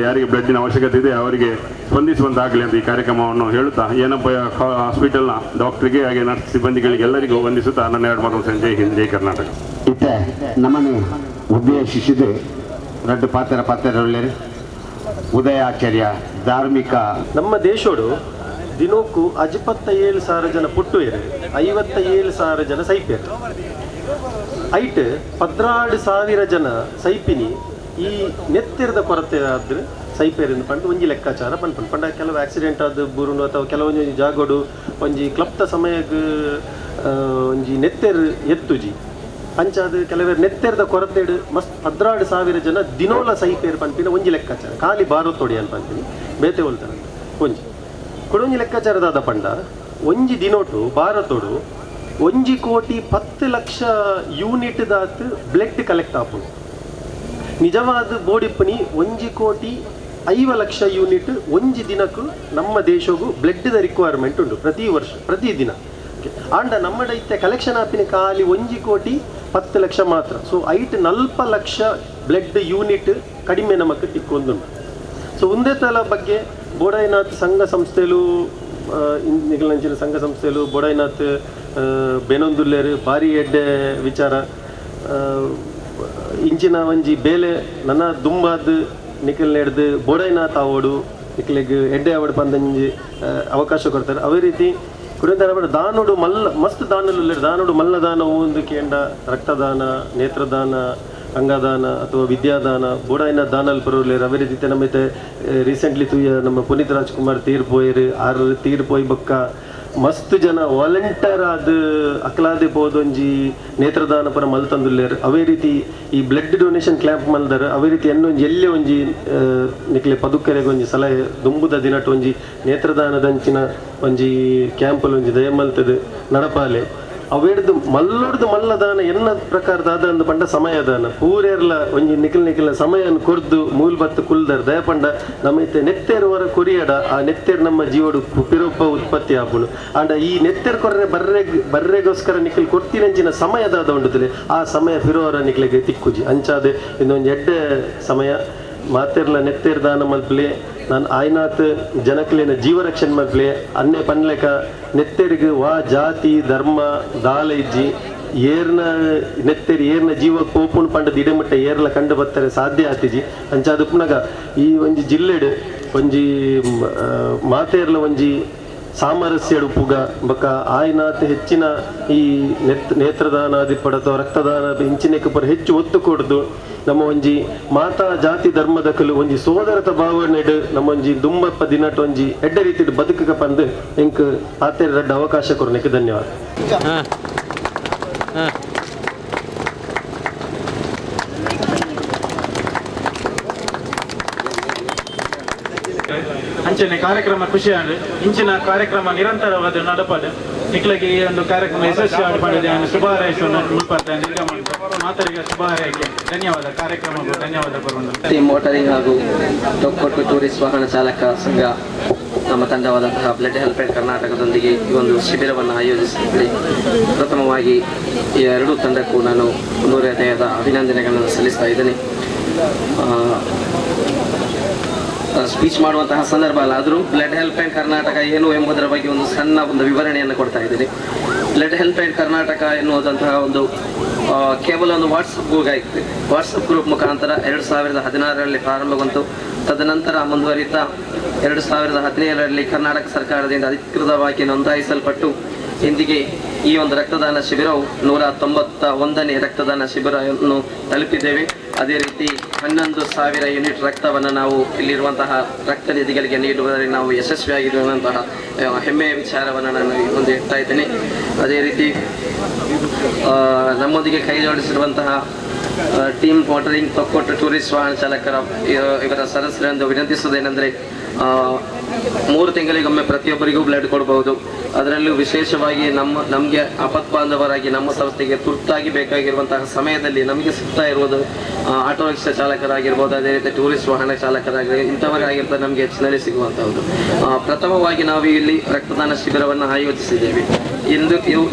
ಬ್ಲಡ್ಡಿನ ಅವಶ್ಯಕತೆ ಇದೆ ಅವರಿಗೆ ಸ್ಪಂದಿಸುವಂತಾಗಲಿ ಅಂತ ಈ ಕಾರ್ಯಕ್ರಮವನ್ನು ಹೇಳುತ್ತಾ, ಏನಪ್ಪ ಹಾಸ್ಪಿಟಲ್ನ ಡಾಕ್ಟರ್ಗೆ ಹಾಗೆ ನರ್ಸ್ ಸಿಬ್ಬಂದಿಗಳಿಗೆ ಎಲ್ಲರಿಗೂ ವಂದಿಸುತ್ತಾ ನನ್ನ 2 ಮಾತು ಜೈ ಹಿಂದ್, ಜೈ ಕರ್ನಾಟಕ. ಇತ್ತೆ ನಮ್ಮನ್ನು ಉದ್ದೇಶಿಸಿದೆ 2 ಪಾತ್ರರು ಉದಯಾಚಾರ್ಯ ಧಾರ್ಮಿಕ. ನಮ್ಮ ದೇಶೋಡು ದಿನಕ್ಕೂ 57,000 ಜನ ಪುಟ್ಟುಯರು, 57,000 ಜನ ಸೈಪೇರು. ಐಟ್ 16,000 ಜನ ಸೈಪಿನಿ ಈ ನೆತ್ತಿರದ ಕೊರತೆ ಆದ್ರೆ ಸೈಪೇರಿಂದ ಪಂಡು ಒಂಜಿ ಲೆಕ್ಕಾಚಾರ ಪಂಡ ಕೆಲವು ಆಕ್ಸಿಡೆಂಟ್ ಆದ ಬುರುನು ಅಥವಾ ಕೆಲವೊಂದು ಜಾಗೋಡು ಒಂಜಿ ಕ್ಲಪ್ತ ಸಮಯಕ್ಕೆ ಒಂಜಿ ನೆತ್ತೆರು ಎತ್ತುಜಿ ಅಂಚಾದ ಕೆಲವರು ನೆತ್ತೆರದ ಕೊರತೆಡು ಮಸ್ತ್ 16,000 ಜನ ದಿನೋಲ ಸೈಪೇರು ಪಂಪಿನ ಒಂಜಿ ಲೆಕ್ಕಾಚಾರ ಖಾಲಿ ಬಾರೋತೊಡಿ ಅಂತ ಪಂಪಿನಿ ಬೇತೆ ಹೋಲ್ತಾರೆ ಒಂಜಿ ಕೊಡೊಂಜಿ ಲೆಕ್ಕಾಚಾರದಾದ ಪಂಡ ಒಂಜಿ ದಿನೋಟು ಭಾರತೋಡು 1,10,00,000 ಯೂನಿಟ್ ದಾತ್ ಬ್ಲಡ್ ಕಲೆಕ್ಟ್ ಆಪುಂಡು. ನಿಜವಾದ ಬೋಡಿಪ್ಪನಿ 1,05,00,000 ಯೂನಿಟ್ ಒಂಜಿ ದಿನಕ್ಕೂ ನಮ್ಮ ದೇಶಗೂ ಬ್ಲಡ್ದ ರಿಕ್ವೈರ್ಮೆಂಟ್ ಉಂಟು ಪ್ರತಿ ದಿನ. ಆಂಡ ನಮ್ಮ ದೈತ್ಯ ಕಲೆಕ್ಷನ್ ಆಪಿನ ಖಾಲಿ 1,10,00,000 ಮಾತ್ರ. ಸೊ 40,00,000 ಬ್ಲಡ್ ಯೂನಿಟ್ ಕಡಿಮೆ ನಮಕ್ ತಿಕ್ಕೊಂದುಂಟು. ಸೊ ಒಂದೇ ತಲ ಬಗ್ಗೆ ಬೋಡೈನಾಥ್ ಸಂಘ ಸಂಸ್ಥೆಲು ನಿಖಿಲಂಚಿನ ಸಂಘ ಸಂಸ್ಥೆಲು ಬೋಡೈನಾಥ್ ಬೆನೊಂದುಲ್ಲೇರು ಭಾರಿ ಎಡ್ಡೆ ವಿಚಾರ ಇಂಚಿನ ಒಂಜಿ ಬೇಲೆ ನನ್ನ ದುಂಬಾದ್ ನಿಖಿಲ್ ನೆಡ್ದು ಬೋಡೈನಾಥ್ ಆವೋಡು ನಿಖಿಲಿಗೆ ಎಡ್ಡೆ ಆವಡು ಪಂದಂಜಿ ಅವಕಾಶ ಕೊಡ್ತಾರೆ. ಅದೇ ರೀತಿ ಕುರಿತ ದಾನೋಡು ಮಸ್ತ್ ದಾನಲು ದಾನೋಡು ಮಲ್ಲದಾನ ಒಂದು ಕೇಂದ್ರ ರಕ್ತದಾನ, ನೇತ್ರದಾನ, ಅಂಗದಾನ ಅಥವಾ ವಿದ್ಯಾದಾನ ಬೋಡಾಯಿನ ದಾನಲ್ ಪರವಲೇರು ಅವೇ ರೀತಿ ನಮ್ಮೈತೆ ರೀಸೆಂಟ್ಲಿ ತೂಯ ನಮ್ಮ ಪುನೀತ್ ರಾಜ್ಕುಮಾರ್ ತೀರ್ಪೋಯರು ಆರು ತೀರ್ಪೋಯ್ ಬೊಕ್ಕ ಮಸ್ತ್ ಜನ ವಾಲಂಟಿಯರ್ ಅದು ಅಕ್ಲಾದೆ ಪೋದೊಂಜಿ ನೇತ್ರದಾನ ಪರ ಮಲ್ತಂದುಲ್ಲೇರು ಅವೇ ರೀತಿ ಈ ಬ್ಲಡ್ ಡೊನೇಷನ್ ಕ್ಯಾಂಪ್ ಮಲ್ದಾರ ಅವೇ ರೀತಿ ಇನ್ನೊಂದು ಎಲ್ಲೇ ಒಂಜಿ ನಿಕ್ಲೆ ಪದುಕರೆಗೆ ಒಂಜಿ ಸಲಹೆ ದುಂಬುದ ದಿನಟ್ಟು ಒಂಜಿ ನೇತ್ರದಾನದಂಚಿನ ಒಂಜಿ ಕ್ಯಾಂಪಲ್ಲಿ ಒಂಜಿ ದಯ ಮಲ್ತದೆ ನಡಪಾಲೆ ಅವೇಡ್ದು ಮಲ್ಲೊಡ್ದು ಮಲ್ಲದಾನ ಎನ್ನ ಪ್ರಕಾರದ ಅಂದು ಪಂಡ ಸಮಯದಾನ ಪೂರೇರ್ಲ ಒಂಜಿ ನಿಖಿಲ್ ಸಮಯನ ಕೊರ್ದು ಮೂಲ್ ಬತ್ತು ಕುಲ್ದರ್ ದಯ ಪಂಡ ನಮ್ಮೈತೆ ನೆತ್ತೇರುವರ ಕೊರಿಯಡ ಆ ನೆತ್ತೇರು ನಮ್ಮ ಜೀವಡು ಪಿರೊಪ್ಪ ಉತ್ಪತ್ತಿ ಆಪುನು ಅಂಡ ಈ ನೆತ್ತೇರು ಕೊರ್ರೆ ಬರ್ರೆಗೋಸ್ಕರ ನಿಖಿಲ್ ಕೊರ್ತಿನಂಚಿನ ಸಮಯದಾದ ಉಂಡುತ್ತಲೆ ಆ ಸಮಯ ಪಿರೋವರ ನಿಖಿಲಿಗೆ ತಿಕ್ಕುಜಿ ಅಂಚಾದೆ ಇನ್ನೊಂದು ಎಡ್ಡೆ ಸಮಯ ಮಾತೆರ್ಲ ನೆತ್ತೇರು ದಾನ ಮಲ್ಪಲೆ ನಾನು ಆಯ್ನಾತ್ ಜನಕ್ಲೇನ ಜೀವರಕ್ಷಣೆ ಮಲ್ಪಲೆ ಅನ್ನೆ ಪನ್ಲೆಕ ನೆತ್ತೇರಿಗೆ ವಾ ಜಾತಿ ಧರ್ಮ ದಾಲ ಇಜ್ಜಿ ಏರ್ನ ನೆತ್ತೇರಿ ಏರ್ನ ಜೀವ ಪೋಪುನ್ ಪಂಡದ ಇಡಮಟ್ಟ ಏರ್ಲ ಕಂಡು ಬರ್ತಾರೆ ಸಾಧ್ಯ ಆತಿಜಿ ಅಂಚಾದ ಪುನಗ ಈ ಒಂಜಿ ಜಿಲ್ಲೆಡ್ ಒಂಜಿ ಮಾತೆರ್ಲ ಒಂಜಿ ಸಾಮರಸ್ಯ ಉಪ್ಪುಗ ಬೊಕ್ಕ ಆಯ್ನಾತ್ ಹೆಚ್ಚಿನ ಈ ನೇತ್ರದಾನಾದಿ ಪಡತೋ ರಕ್ತದಾನ ಇಂಚಿನೆಕ್ ಪರ ಹೆಚ್ಚು ಒತ್ತು ಕೊಡ್ದು ನಮ್ಮ ಒಂಜಿ ಮಾತಾ ಜಾತಿ ಧರ್ಮದ ಕಲು ಒಂಜಿ ಸೋದರತ ಭಾವನೆಡ್ ನಮ್ಮ ಒಂಜಿ ದುಂಬಪ್ಪ ದಿನಟ್ ಒಂಜಿ ಎಡ್ಡ ರೀತಿ ಬದುಕಕ ಪಂದು ಎಂಕ್ ಆತೇರ ರಡ್ಡ ಅವಕಾಶ ಕೊರನೆಕ್ ಧನ್ಯವಾದ. ಅಂಚನೆ ಕಾರ್ಯಕ್ರಮ ಖುಷಿ ಆಂಡ್ ಇಂಚಿನ ಕಾರ್ಯಕ್ರಮ ನಿರಂತರವಾದ ನಡಪಲು ನಿಕ್ಲಗೆ ಈ ಒಂದು ಕಾರ್ಯಕ್ರಮ ಯಶಸ್ವಿ ಮಾಡಿದೆ ಶುಭ ಹಾರೈಸುವ ಮಾತರಿಗೆ ಶುಭ ಹಾರೈಕೆ ಧನ್ಯವಾದ. ಕಾರ್ಯಕ್ರಮಕ್ಕೂ ಧನ್ಯವಾದ ಬರುವಂತ ಟೀಮ್ ಮೋಟರಿಂಗ್ ಹಾಗೂ ತೊಕ್ಕೊಟ್ಟು ಟೂರಿಸ್ಟ್ ವಾಹನ ಚಾಲಕ ಸಂಘ ನಮ್ಮ ತಂಡವಾದಂತಹ ಬ್ಲಡ್ ಹೆಲ್ಪ್ ಲೈನ್ ಕರ್ನಾಟಕದೊಂದಿಗೆ ಈ ಒಂದು ಶಿಬಿರವನ್ನು ಆಯೋಜಿಸಿದ್ದೆ. ಪ್ರಥಮವಾಗಿ ಈ ಎರಡೂ ತಂಡಕ್ಕೂ ನಾನು ಹೃದಯದ ಅಭಿನಂದನೆಗಳನ್ನು ಸಲ್ಲಿಸ್ತಾ ಇದ್ದೇನೆ. ಸ್ಪೀಚ್ ಮಾಡುವಂತಹ ಸಂದರ್ಭ ಅಲ್ಲ, ಆದರೂ ಬ್ಲಡ್ ಹೆಲ್ಪ್ ಲೈನ್ ಕರ್ನಾಟಕ ಏನು ಎಂಬುದರ ಬಗ್ಗೆ ಒಂದು ಸಣ್ಣ ವಿವರಣೆಯನ್ನು ಕೊಡ್ತಾ ಇದ್ದೀನಿ. ಬ್ಲಡ್ ಹೆಲ್ಪ್ ಲೈನ್ ಕರ್ನಾಟಕ ಎನ್ನುವುದಂತಹ ಒಂದು ಕೇವಲ ಒಂದು ವಾಟ್ಸಪ್ ಗ್ರೂಪ್ ಮುಖಾಂತರ 2016ರಲ್ಲಿ ಪ್ರಾರಂಭಗೊಂಡು ತದನಂತರ ಮುಂದುವರಿತಾ 2017ರಲ್ಲಿ ಕರ್ನಾಟಕ ಸರ್ಕಾರದಿಂದ ಅಧಿಕೃತವಾಗಿ ನೋಂದಾಯಿಸಲ್ಪಟ್ಟು ಇಂದಿಗೆ ಈ ಒಂದು ರಕ್ತದಾನ ಶಿಬಿರವು 191ನೇ ರಕ್ತದಾನ ಶಿಬಿರವನ್ನು ತಲುಪಿದ್ದೇವೆ. ಅದೇ ರೀತಿ 11,000 ಯೂನಿಟ್ ರಕ್ತವನ್ನು ನಾವು ಇಲ್ಲಿರುವಂತಹ ರಕ್ತ ನಿಧಿಗಳಿಗೆ ನೀಡುವುದರಲ್ಲಿ ನಾವು ಯಶಸ್ವಿಯಾಗಿರುವಂತಹ ಹೆಮ್ಮೆಯ ವಿಚಾರವನ್ನು ನಾನು ಮುಂದೆ ಇಡ್ತಾ ಇದ್ದೇನೆ. ಅದೇ ರೀತಿ ನಮ್ಮೊಂದಿಗೆ ಕೈ ಜೋಡಿಸಿರುವಂತಹ ಟೀಮ್ ಮೋಟರಿಂಗ್ ತೊಕ್ಕೊಟ್ಟು ಟೂರಿಸ್ಟ್ ವಾಹನ ಚಾಲಕರ ಇವರ ಸದಸ್ಯರೆಂದು ವಿನಂತಿಸುವುದೇನೆಂದರೆ 3 ತಿಂಗಳಿಗೊಮ್ಮೆ ಪ್ರತಿಯೊಬ್ಬರಿಗೂ ಬ್ಲಡ್ ಕೊಡಬಹುದು. ಅದರಲ್ಲೂ ವಿಶೇಷವಾಗಿ ನಮಗೆ ಆಪತ್ಬಾಂಧವರಾಗಿ ನಮ್ಮ ಸಂಸ್ಥೆಗೆ ತುರ್ತಾಗಿ ಬೇಕಾಗಿರುವಂತಹ ಸಮಯದಲ್ಲಿ ನಮಗೆ ಸಿಗ್ತಾ ಇರುವುದು ಆಟೋ ರಿಕ್ಷಾ ಚಾಲಕರಾಗಿರ್ಬೋದು, ಅದೇ ರೀತಿ ಟೂರಿಸ್ಟ್ ವಾಹನ ಚಾಲಕರಾಗಿರ್ಬೋದು, ಇಂಥವರಾಗಿರ್ತಾರೆ ನಮಗೆ ಹೆಚ್ಚಿನಲ್ಲಿ ಸಿಗುವಂಥದ್ದು. ಪ್ರಥಮವಾಗಿ ನಾವು ಇಲ್ಲಿ ರಕ್ತದಾನ ಶಿಬಿರವನ್ನು ಆಯೋಜಿಸಿದ್ದೇವೆ.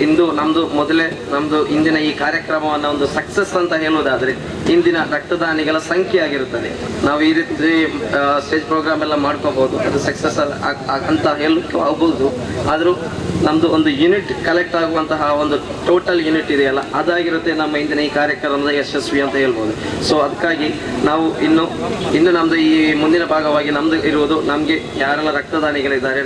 ಇಂದು ನಮ್ಮದು ಇಂದಿನ ಈ ಕಾರ್ಯಕ್ರಮವನ್ನು ಒಂದು ಸಕ್ಸಸ್ ಅಂತ ಹೇಳುವುದಾದರೆ ಇಂದಿನ ರಕ್ತದಾನಿಗಳ ಸಂಖ್ಯೆ ಆಗಿರುತ್ತದೆ. ನಾವು ಈ ರೀತಿ ಸ್ಟೇಜ್ ಪ್ರೋಗ್ರಾಮ್ ಎಲ್ಲ ಮಾಡ್ಕೋಬಹುದು, ಅದು ಸಕ್ಸಸ್ ಅಂತ ಹೇಳಲಿಕ್ಕೆ ಆಗ್ಬೋದು. ಆದರೂ ನಮ್ಮದು ಒಂದು ಯೂನಿಟ್ ಕಲೆಕ್ಟ್ ಆಗುವಂತಹ ಒಂದು ಟೋಟಲ್ ಯೂನಿಟ್ ಇದೆಯಲ್ಲ, ಅದಾಗಿರುತ್ತೆ ನಮ್ಮ ಇಂದಿನ ಈ ಕಾರ್ಯಕ್ರಮದ ಯಶಸ್ವಿ ಅಂತ ಹೇಳ್ಬೋದು. ಸೊ ಅದಕ್ಕಾಗಿ ನಾವು ಇನ್ನು ನಮ್ಮದು ಈ ಮುಂದಿನ ಭಾಗವಾಗಿ ನಮ್ಮದು ಇರುವುದು, ನಮಗೆ ಯಾರೆಲ್ಲ ರಕ್ತದಾನಿಗಳಿದ್ದಾರೆ,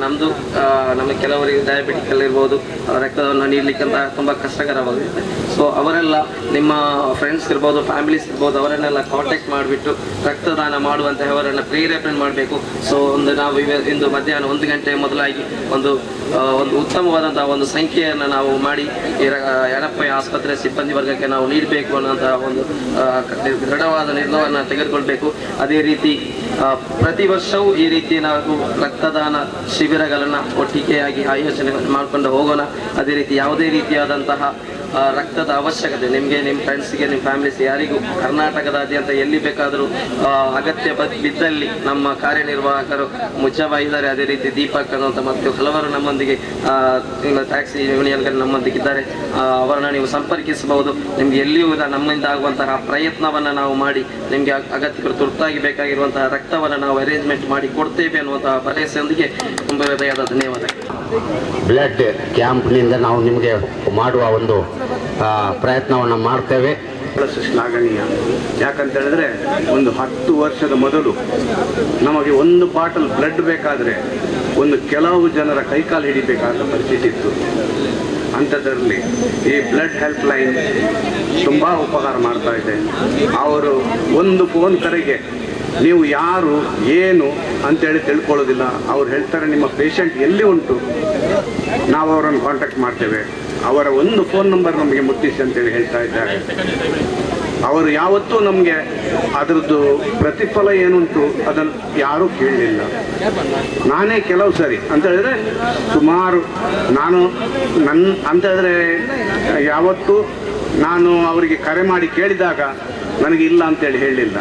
ನಮಗೆ ಕೆಲವರಿಗೆ ಡಯಾಬಿಟಿಕಲ್ ಇರ್ಬೋದು, ರಕ್ತವನ್ನು ನೀಡಲಿಕ್ಕಂತ ತುಂಬ ಕಷ್ಟಕರವಾಗುತ್ತೆ. ಸೊ ಅವರೆಲ್ಲ ನಿಮ್ಮ ಫ್ರೆಂಡ್ಸ್ ಇರ್ಬೋದು, ಫ್ಯಾಮಿಲೀಸ್ ಇರ್ಬೋದು, ಅವರನ್ನೆಲ್ಲ ಕಾಂಟ್ಯಾಕ್ಟ್ ಮಾಡಿಬಿಟ್ಟು ರಕ್ತದಾನ ಮಾಡುವಂತೆ ಅವರನ್ನು ಪ್ರೇರೇಪಣೆ ಮಾಡಬೇಕು. ಸೊ ನಾವು ಇಂದು ಮಧ್ಯಾಹ್ನ 1 ಗಂಟೆ ಮೊದಲಾಗಿ ಒಂದು ಉತ್ತಮವಾದಂತಹ ಒಂದು ಸಂಖ್ಯೆಯನ್ನು ನಾವು ಮಾಡಿ ಯನಪ್ಪಯ್ಯ ಆಸ್ಪತ್ರೆ ಸಿಬ್ಬಂದಿ ವರ್ಗಕ್ಕೆ ನಾವು ನೀಡಬೇಕು ಅನ್ನೋಂತಹ ಒಂದು ದೃಢವಾದ ನಿರ್ಣಯವನ್ನು ತೆಗೆದುಕೊಳ್ಬೇಕು. ಅದೇ ರೀತಿ ಪ್ರತಿ ವರ್ಷವೂ ಈ ರೀತಿ ನಾವು ರಕ್ತದಾನ ಶಿಬಿರಗಳನ್ನು ಒಟ್ಟಿಗೆಯಾಗಿ ಆಯೋಜನೆ ಮಾಡಿಕೊಂಡು ಹೋಗೋಣ. ಅದೇ ರೀತಿ ಯಾವುದೇ ರೀತಿಯಾದಂತಹ ರಕ್ತದ ಅವಶ್ಯಕತೆ ನಿಮಗೆ, ನಿಮ್ಮ ಫ್ರೆಂಡ್ಸ್ಗೆ, ನಿಮ್ಮ ಫ್ಯಾಮಿಲೀಸ್ ಯಾರಿಗೂ ಕರ್ನಾಟಕದಾದ್ಯಂತ ಎಲ್ಲಿ ಬೇಕಾದರೂ ಅಗತ್ಯ ಬಿದ್ದಲ್ಲಿ ನಮ್ಮ ಕಾರ್ಯನಿರ್ವಾಹಕರು ಮುಜ್ಜಬಾ ಇದ್ದಾರೆ, ಅದೇ ರೀತಿ ದೀಪಕ್ ಅನ್ನುವಂಥ ಮತ್ತು ಹಲವರು ನಮ್ಮೊಂದಿಗೆ ಟ್ಯಾಕ್ಸಿ ಯೂನಿಯನ್ಗಳು ನಮ್ಮೊಂದಿಗಿದ್ದಾರೆ. ಅವರನ್ನು ನೀವು ಸಂಪರ್ಕಿಸಬಹುದು. ನಿಮಗೆ ಎಲ್ಲಿಯೂ ನಮ್ಮಿಂದ ಆಗುವಂತಹ ಪ್ರಯತ್ನವನ್ನು ನಾವು ಮಾಡಿ ನಿಮಗೆ ಅಗತ್ಯ ತುರ್ತಾಗಿ ಬೇಕಾಗಿರುವಂತಹ ರಕ್ತವನ್ನು ನಾವು ಅರೇಂಜ್ಮೆಂಟ್ ಮಾಡಿ ಕೊಡ್ತೇವೆ ಅನ್ನುವಂತಹ ಭರವಸೆಯೊಂದಿಗೆ ತುಂಬ ಹೃದಯದ ಧನ್ಯವಾದ. ಬ್ಲಡ್ ಕ್ಯಾಂಪ್ನಿಂದ ನಾವು ನಿಮಗೆ ಮಾಡುವ ಒಂದು ಪ್ರಯತ್ನವನ್ನು ಮಾಡ್ತೇವೆ. ಶ್ಲಾಘನೀಯ. ಯಾಕಂತ ಹೇಳಿದ್ರೆ ಒಂದು 10 ವರ್ಷದ ಮೊದಲು ನಮಗೆ ಒಂದು ಬಾಟಲ್ ಬ್ಲಡ್ ಬೇಕಾದರೆ ಕೆಲವು ಜನರ ಕೈಕಾಲು ಹಿಡಿಬೇಕಾದ ಪರಿಸ್ಥಿತಿ ಇತ್ತು. ಅಂಥದ್ರಲ್ಲಿ ಈ ಬ್ಲಡ್ ಹೆಲ್ಪ್ ಲೈನ್ ತುಂಬ ಉಪಕಾರ ಮಾಡ್ತಾ ಇದೆ. ಅವರು ಒಂದು ಫೋನ್ ಕರೆಗೆ ನೀವು ಯಾರು ಏನು ಅಂತೇಳಿ ತಿಳ್ಕೊಳ್ಳೋದಿಲ್ಲ. ಅವ್ರು ಹೇಳ್ತಾರೆ ನಿಮ್ಮ ಪೇಷಂಟ್ ಎಲ್ಲಿ ಉಂಟು, ನಾವು ಅವರನ್ನು ಕಾಂಟ್ಯಾಕ್ಟ್ ಮಾಡ್ತೇವೆ, ಅವರ ಒಂದು ಫೋನ್ ನಂಬರ್ ನಮಗೆ ಮುಟ್ಟಿಸಿ ಅಂತೇಳಿ ಹೇಳ್ತಾ ಇದ್ದಾರೆ. ಅವರು ಯಾವತ್ತೂ ನಮಗೆ ಅದರದ್ದು ಪ್ರತಿಫಲ ಏನುಂಟು ಅದನ್ನು ಯಾರೂ ಕೇಳಲಿಲ್ಲ. ನಾನೇ ಕೆಲವು ಸರಿ ಅಂತ ಹೇಳಿದ್ರೆ ಸುಮಾರು ನಾನು ಅಂತ ಹೇಳಿದ್ರೆ ಯಾವತ್ತೂ ನಾನು ಅವರಿಗೆ ಕರೆ ಮಾಡಿ ಕೇಳಿದಾಗ ನನಗೆ ಇಲ್ಲ ಅಂತೇಳಿ ಹೇಳಲಿಲ್ಲ.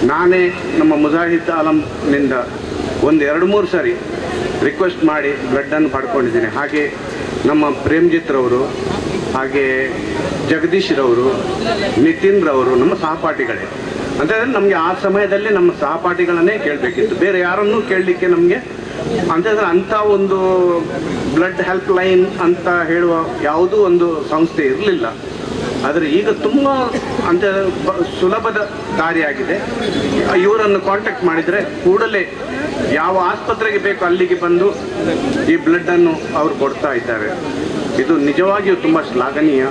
ನಾನೇ ನಮ್ಮ ಮುಜಾಹಿದ್ ಆಲಂನಿಂದ ಒಂದು 2-3 ಸರಿ ರಿಕ್ವೆಸ್ಟ್ ಮಾಡಿ ಬ್ಲಡ್ಡನ್ನು ಪಡ್ಕೊಂಡಿದ್ದೀನಿ. ಹಾಗೆ ನಮ್ಮ ಪ್ರೇಮ್ಜಿತ್ ರವರು, ಹಾಗೆ ಜಗದೀಶ್ ರವರು, ನಿತಿನ್ ರವರು ನಮ್ಮ ಸಹಪಾಠಿಗಳೇ. ಅಂತಂದರೆ ನಮಗೆ ಆ ಸಮಯದಲ್ಲಿ ನಮ್ಮ ಸಹಪಾಠಿಗಳನ್ನೇ ಕೇಳಬೇಕಿತ್ತು, ಬೇರೆ ಯಾರನ್ನೂ ಕೇಳಲಿಕ್ಕೆ ನಮಗೆ ಅಂತಂದರೆ ಅಂಥ ಒಂದು ಬ್ಲಡ್ ಹೆಲ್ಪ್ ಲೈನ್ ಅಂತ ಹೇಳುವ ಯಾವುದೂ ಒಂದು ಸಂಸ್ಥೆ ಇರಲಿಲ್ಲ. ಆದರೆ ಈಗ ತುಂಬ ಅಂತ ಸುಲಭದ ದಾರಿಯಾಗಿದೆ. ಇವರನ್ನು ಕಾಂಟ್ಯಾಕ್ಟ್ ಮಾಡಿದರೆ ಕೂಡಲೇ ಯಾವ ಆಸ್ಪತ್ರೆಗೆ ಬೇಕು ಅಲ್ಲಿಗೆ ಬಂದು ಈ ಬ್ಲಡ್ಡನ್ನು ಅವರು ಕೊಡ್ತಾ ಇದ್ದಾರೆ. ಇದು ನಿಜವಾಗಿಯೂ ತುಂಬ ಶ್ಲಾಘನೀಯ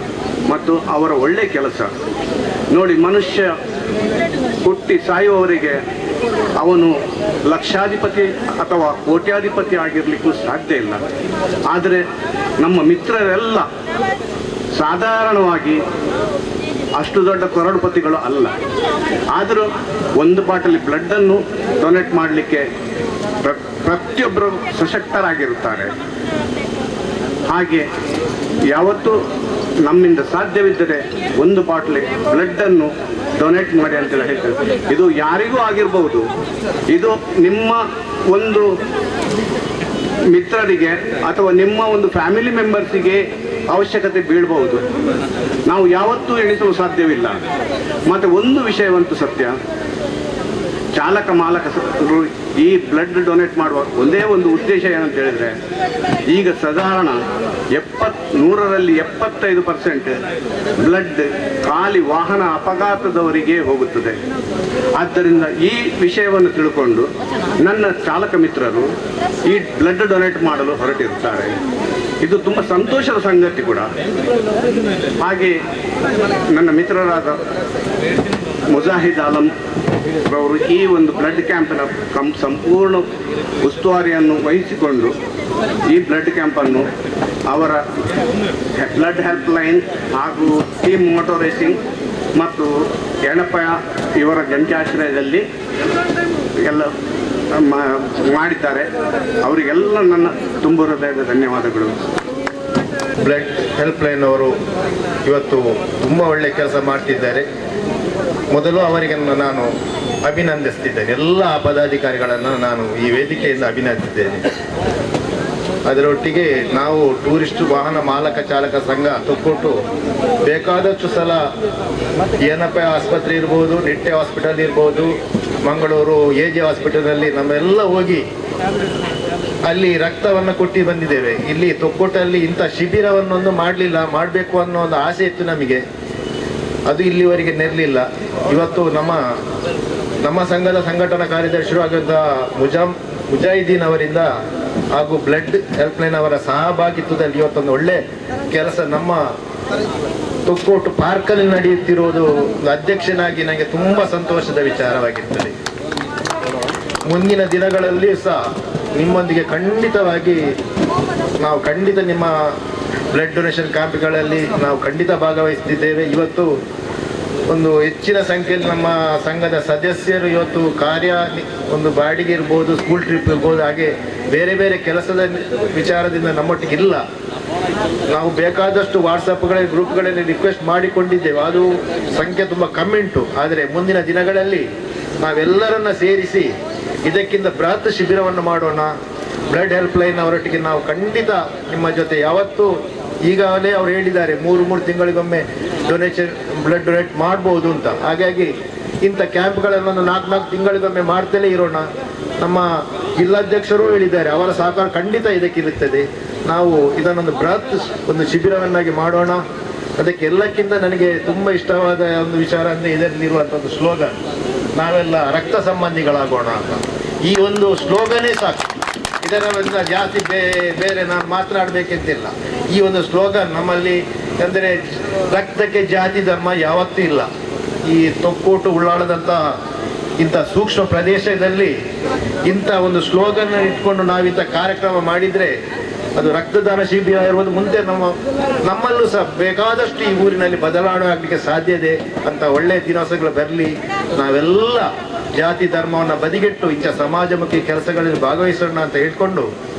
ಮತ್ತು ಅವರ ಒಳ್ಳೆಯ ಕೆಲಸ. ನೋಡಿ, ಮನುಷ್ಯ ಹುಟ್ಟಿ ಸಾಯುವವರೆಗೆ ಅವನು ಲಕ್ಷಾಧಿಪತಿ ಅಥವಾ ಕೋಟ್ಯಾಧಿಪತಿ ಆಗಿರಲಿಕ್ಕೂ ಸಾಧ್ಯ ಇಲ್ಲ. ಆದರೆ ನಮ್ಮ ಮಿತ್ರರೆಲ್ಲ ಸಾಧಾರಣವಾಗಿ ಅಷ್ಟು ದೊಡ್ಡ ಕರೋಡ್ಪತಿಗಳು ಅಲ್ಲ. ಆದರೂ ಒಂದು ಬಾಟಲಿ ಬ್ಲಡ್ಡನ್ನು ಡೊನೇಟ್ ಮಾಡಲಿಕ್ಕೆ ಪ್ರತಿಯೊಬ್ಬರು ಸಶಕ್ತರಾಗಿರುತ್ತಾರೆ. ಹಾಗೆ ಯಾವತ್ತೂ ನಮ್ಮಿಂದ ಸಾಧ್ಯವಿದ್ದರೆ ಒಂದು ಬಾಟ್ಲಿ ಬ್ಲಡ್ಡನ್ನು ಡೊನೇಟ್ ಮಾಡಿ ಅಂತೇಳಿ ಹೇಳ್ತಾರೆ. ಇದು ಯಾರಿಗೂ ಆಗಿರ್ಬೋದು, ಇದು ನಿಮ್ಮ ಒಂದು ಮಿತ್ರರಿಗೆ ಅಥವಾ ನಿಮ್ಮ ಒಂದು ಫ್ಯಾಮಿಲಿ ಮೆಂಬರ್ಸಿಗೆ ಅವಶ್ಯಕತೆ ಬೀಳಬಹುದು. ನಾವು ಯಾವತ್ತೂ ಎಣಿಸಲು ಸಾಧ್ಯವಿಲ್ಲ. ಮತ್ತು ಒಂದು ವಿಷಯವಂತೂ ಸತ್ಯ, ಚಾಲಕ ಮಾಲಕರು ಈ ಬ್ಲಡ್ ಡೊನೇಟ್ ಮಾಡುವ ಒಂದೇ ಒಂದು ಉದ್ದೇಶ ಏನಂತ ಹೇಳಿದರೆ, ಈಗ ಸಾಧಾರಣ 100ರಲ್ಲಿ 75% ಬ್ಲಡ್ ಖಾಲಿ ವಾಹನ ಅಪಘಾತದವರಿಗೆ ಹೋಗುತ್ತದೆ. ಆದ್ದರಿಂದ ಈ ವಿಷಯವನ್ನು ತಿಳ್ಕೊಂಡು ನನ್ನ ಚಾಲಕ ಮಿತ್ರರು ಈ ಬ್ಲಡ್ ಡೊನೇಟ್ ಮಾಡಲು ಹೊರಟಿರುತ್ತಾರೆ. ಇದು ತುಂಬ ಸಂತೋಷದ ಸಂಗತಿ ಕೂಡ. ಹಾಗೆ ನನ್ನ ಮಿತ್ರರಾದ ಮುಜಾಹಿದ್ ಆಲಂ ಅವರು ಈ ಒಂದು ಬ್ಲಡ್ ಕ್ಯಾಂಪಿನ ಸಂಪೂರ್ಣ ಉಸ್ತುವಾರಿಯನ್ನು ವಹಿಸಿಕೊಂಡು ಈ ಬ್ಲಡ್ ಕ್ಯಾಂಪನ್ನು ಅವರ ಬ್ಲಡ್ ಹೆಲ್ಪ್ ಲೈನ್ ಹಾಗೂ ಟೀಮ್ ಮೋಟಾರ್ ರೇಸಿಂಗ್ ಮತ್ತು ಯಣಪ ಇವರ ಜಂತ್ಯಾಶ್ರಯದಲ್ಲಿ ಎಲ್ಲ ಮಾಡಿದ್ದಾರೆ. ಅವರಿಗೆಲ್ಲ ನನ್ನ ತುಂಬ ಹೃದಯದ ಧನ್ಯವಾದಗಳು. ಬ್ಲಡ್ ಹೆಲ್ಪ್ ಲೈನ್ ಅವರು ಇವತ್ತು ತುಂಬ ಒಳ್ಳೆಯ ಕೆಲಸ ಮಾಡ್ತಿದ್ದಾರೆ. ಮೊದಲು ಅವರಿಗೆ ನಾನು ಅಭಿನಂದಿಸ್ತಿದ್ದೇನೆ. ಎಲ್ಲ ಪದಾಧಿಕಾರಿಗಳನ್ನು ನಾನು ಈ ವೇದಿಕೆಯಿಂದ ಅಭಿನಂದಿಸಿದ್ದೇನೆ. ಅದರೊಟ್ಟಿಗೆ ನಾವು ಟೂರಿಸ್ಟ್ ವಾಹನ ಮಾಲಕ ಚಾಲಕ ಸಂಘ ತೊಕ್ಕೊಟ್ಟು ಬೇಕಾದಷ್ಟು ಸಲ ಏನಪ್ಪ ಆಸ್ಪತ್ರೆ ಇರ್ಬೋದು, ನಿಟ್ಟೆ ಹಾಸ್ಪಿಟಲ್ ಇರ್ಬೋದು, ಮಂಗಳೂರು AJ ಹಾಸ್ಪಿಟಲಲ್ಲಿ ನಮ್ಮೆಲ್ಲ ಹೋಗಿ ಅಲ್ಲಿ ರಕ್ತವನ್ನು ಕೊಟ್ಟು ಬಂದಿದ್ದೇವೆ. ಇಲ್ಲಿ ತೊಕ್ಕೊಟ್ಟಲ್ಲಿ ಇಂಥ ಶಿಬಿರವನ್ನೊಂದು ಮಾಡಬೇಕು ಅನ್ನೋ ಒಂದು ಆಸೆ ಇತ್ತು ನಮಗೆ. ಅದು ಇಲ್ಲಿವರೆಗೆ ನೆರಲಿಲ್ಲ. ಇವತ್ತು ನಮ್ಮ ಸಂಘದ ಸಂಘಟನಾ ಕಾರ್ಯದರ್ಶಿರು ಆಗಿದ್ದ ಮುಜಾಹಿದೀನ್ ಅವರಿಂದ ಹಾಗೂ ಬ್ಲಡ್ ಹೆಲ್ಪ್ ಲೈನ್ ಅವರ ಸಹಭಾಗಿತ್ವದಲ್ಲಿ ಇವತ್ತೊಂದು ಒಳ್ಳೆ ಕೆಲಸ ನಮ್ಮ ತೊಕ್ಕೋಟು ಪಾರ್ಕಲ್ಲಿ ನಡೆಯುತ್ತಿರುವುದು ಅಧ್ಯಕ್ಷನಾಗಿ ನನಗೆ ತುಂಬ ಸಂತೋಷದ ವಿಚಾರವಾಗಿರ್ತದೆ. ಮುಂದಿನ ದಿನಗಳಲ್ಲಿ ಸಹ ನಿಮ್ಮೊಂದಿಗೆ ಖಂಡಿತವಾಗಿ ನಾವು ನಿಮ್ಮ ಬ್ಲಡ್ ಡೊನೇಷನ್ ಕ್ಯಾಂಪ್ಗಳಲ್ಲಿ ನಾವು ಖಂಡಿತ ಭಾಗವಹಿಸ್ತಿದ್ದೇವೆ. ಇವತ್ತು ಒಂದು ಹೆಚ್ಚಿನ ಸಂಖ್ಯೆಯಲ್ಲಿ ನಮ್ಮ ಸಂಘದ ಸದಸ್ಯರು ಇವತ್ತು ಒಂದು ಬಾಡಿಗೆ ಇರ್ಬೋದು, ಸ್ಕೂಲ್ ಟ್ರಿಪ್ ಇರ್ಬೋದು, ಹಾಗೆ ಬೇರೆ ಬೇರೆ ಕೆಲಸದ ವಿಚಾರದಿಂದ ನಮ್ಮೊಟ್ಟಿಗೆ ಇಲ್ಲ. ನಾವು ಬೇಕಾದಷ್ಟು ವಾಟ್ಸಪ್ಗಳಲ್ಲಿ ಗ್ರೂಪ್ಗಳಲ್ಲಿ ರಿಕ್ವೆಸ್ಟ್ ಮಾಡಿಕೊಂಡಿದ್ದೇವೆ. ಅದು ಸಂಖ್ಯೆ ತುಂಬ ಕಮ್ಮಿ ಉಂಟು. ಆದರೆ ಮುಂದಿನ ದಿನಗಳಲ್ಲಿ ನಾವೆಲ್ಲರನ್ನ ಸೇರಿಸಿ ಇದಕ್ಕಿಂತ ಬೃಹತ್ ಶಿಬಿರವನ್ನು ಮಾಡೋಣ. ಬ್ಲಡ್ ಹೆಲ್ಪ್ ಲೈನ್ ಅವರೊಟ್ಟಿಗೆ ನಾವು ಖಂಡಿತ ನಿಮ್ಮ ಜೊತೆ ಯಾವತ್ತೂ, ಈಗಾಗಲೇ ಅವ್ರು ಹೇಳಿದ್ದಾರೆ 3 ತಿಂಗಳಿಗೊಮ್ಮೆ ಬ್ಲಡ್ ಡೊನೇಟ್ ಮಾಡ್ಬೋದು ಅಂತ. ಹಾಗಾಗಿ ಇಂಥ ಕ್ಯಾಂಪ್ಗಳನ್ನು 4 ತಿಂಗಳಿಗೊಮ್ಮೆ ಮಾಡ್ತಲೇ ಇರೋಣ. ನಮ್ಮ ಜಿಲ್ಲಾಧ್ಯಕ್ಷರು ಹೇಳಿದ್ದಾರೆ, ಅವರ ಸಹಕಾರ ಖಂಡಿತ ಇದಕ್ಕಿರುತ್ತದೆ. ನಾವು ಇದನ್ನೊಂದು ಬೃಹತ್ ಒಂದು ಶಿಬಿರವನ್ನಾಗಿ ಮಾಡೋಣ. ಅದಕ್ಕೆ ಎಲ್ಲಕ್ಕಿಂತ ನನಗೆ ತುಂಬ ಇಷ್ಟವಾದ ಒಂದು ವಿಚಾರ ಅಂದರೆ ಇದರಲ್ಲಿರುವಂಥ ಒಂದು ಸ್ಲೋಗನ್, ನಾವೆಲ್ಲ ರಕ್ತ ಸಂಬಂಧಿಗಳಾಗೋಣ ಅಂತ. ಈ ಒಂದು ಸ್ಲೋಗನೇ ಸಾಕು. ಇದರ ಜಾಸ್ತಿ ಬೇರೆ ನಾನು ಮಾತನಾಡಬೇಕಂತಿಲ್ಲ. ಈ ಒಂದು ಸ್ಲೋಗನ್ ನಮ್ಮಲ್ಲಿ ಅಂದರೆ ರಕ್ತಕ್ಕೆ ಜಾತಿ ಧರ್ಮ ಯಾವತ್ತೂ ಇಲ್ಲ. ಈ ತೊಕ್ಕೋಟು ಉಳ್ಳಾಳದಂಥ ಇಂಥ ಸೂಕ್ಷ್ಮ ಪ್ರದೇಶದಲ್ಲಿ ಇಂಥ ಒಂದು ಸ್ಲೋಗನ್ ಇಟ್ಕೊಂಡು ನಾವಿಂಥ ಕಾರ್ಯಕ್ರಮ ಮಾಡಿದರೆ ಅದು ರಕ್ತದಾನ ಶಿಬಿರ ಇರುವುದು ಮುಂದೆ ನಮ್ಮಲ್ಲೂ ಸಹ ಬೇಕಾದಷ್ಟು ಈ ಊರಿನಲ್ಲಿ ಬದಲಾವಣೆ ಆಗಲಿಕ್ಕೆ ಸಾಧ್ಯ ಇದೆ ಅಂತ ಒಳ್ಳೆಯ ದಿವಸಗಳು ಬರಲಿ. ನಾವೆಲ್ಲ ಜಾತಿ ಧರ್ಮವನ್ನು ಬದಿಗೆಟ್ಟು ಇಂಥ ಸಮಾಜಮುಖಿ ಕೆಲಸಗಳಲ್ಲಿ ಭಾಗವಹಿಸೋಣ ಅಂತ ಹೇಳ್ಕೊಂಡು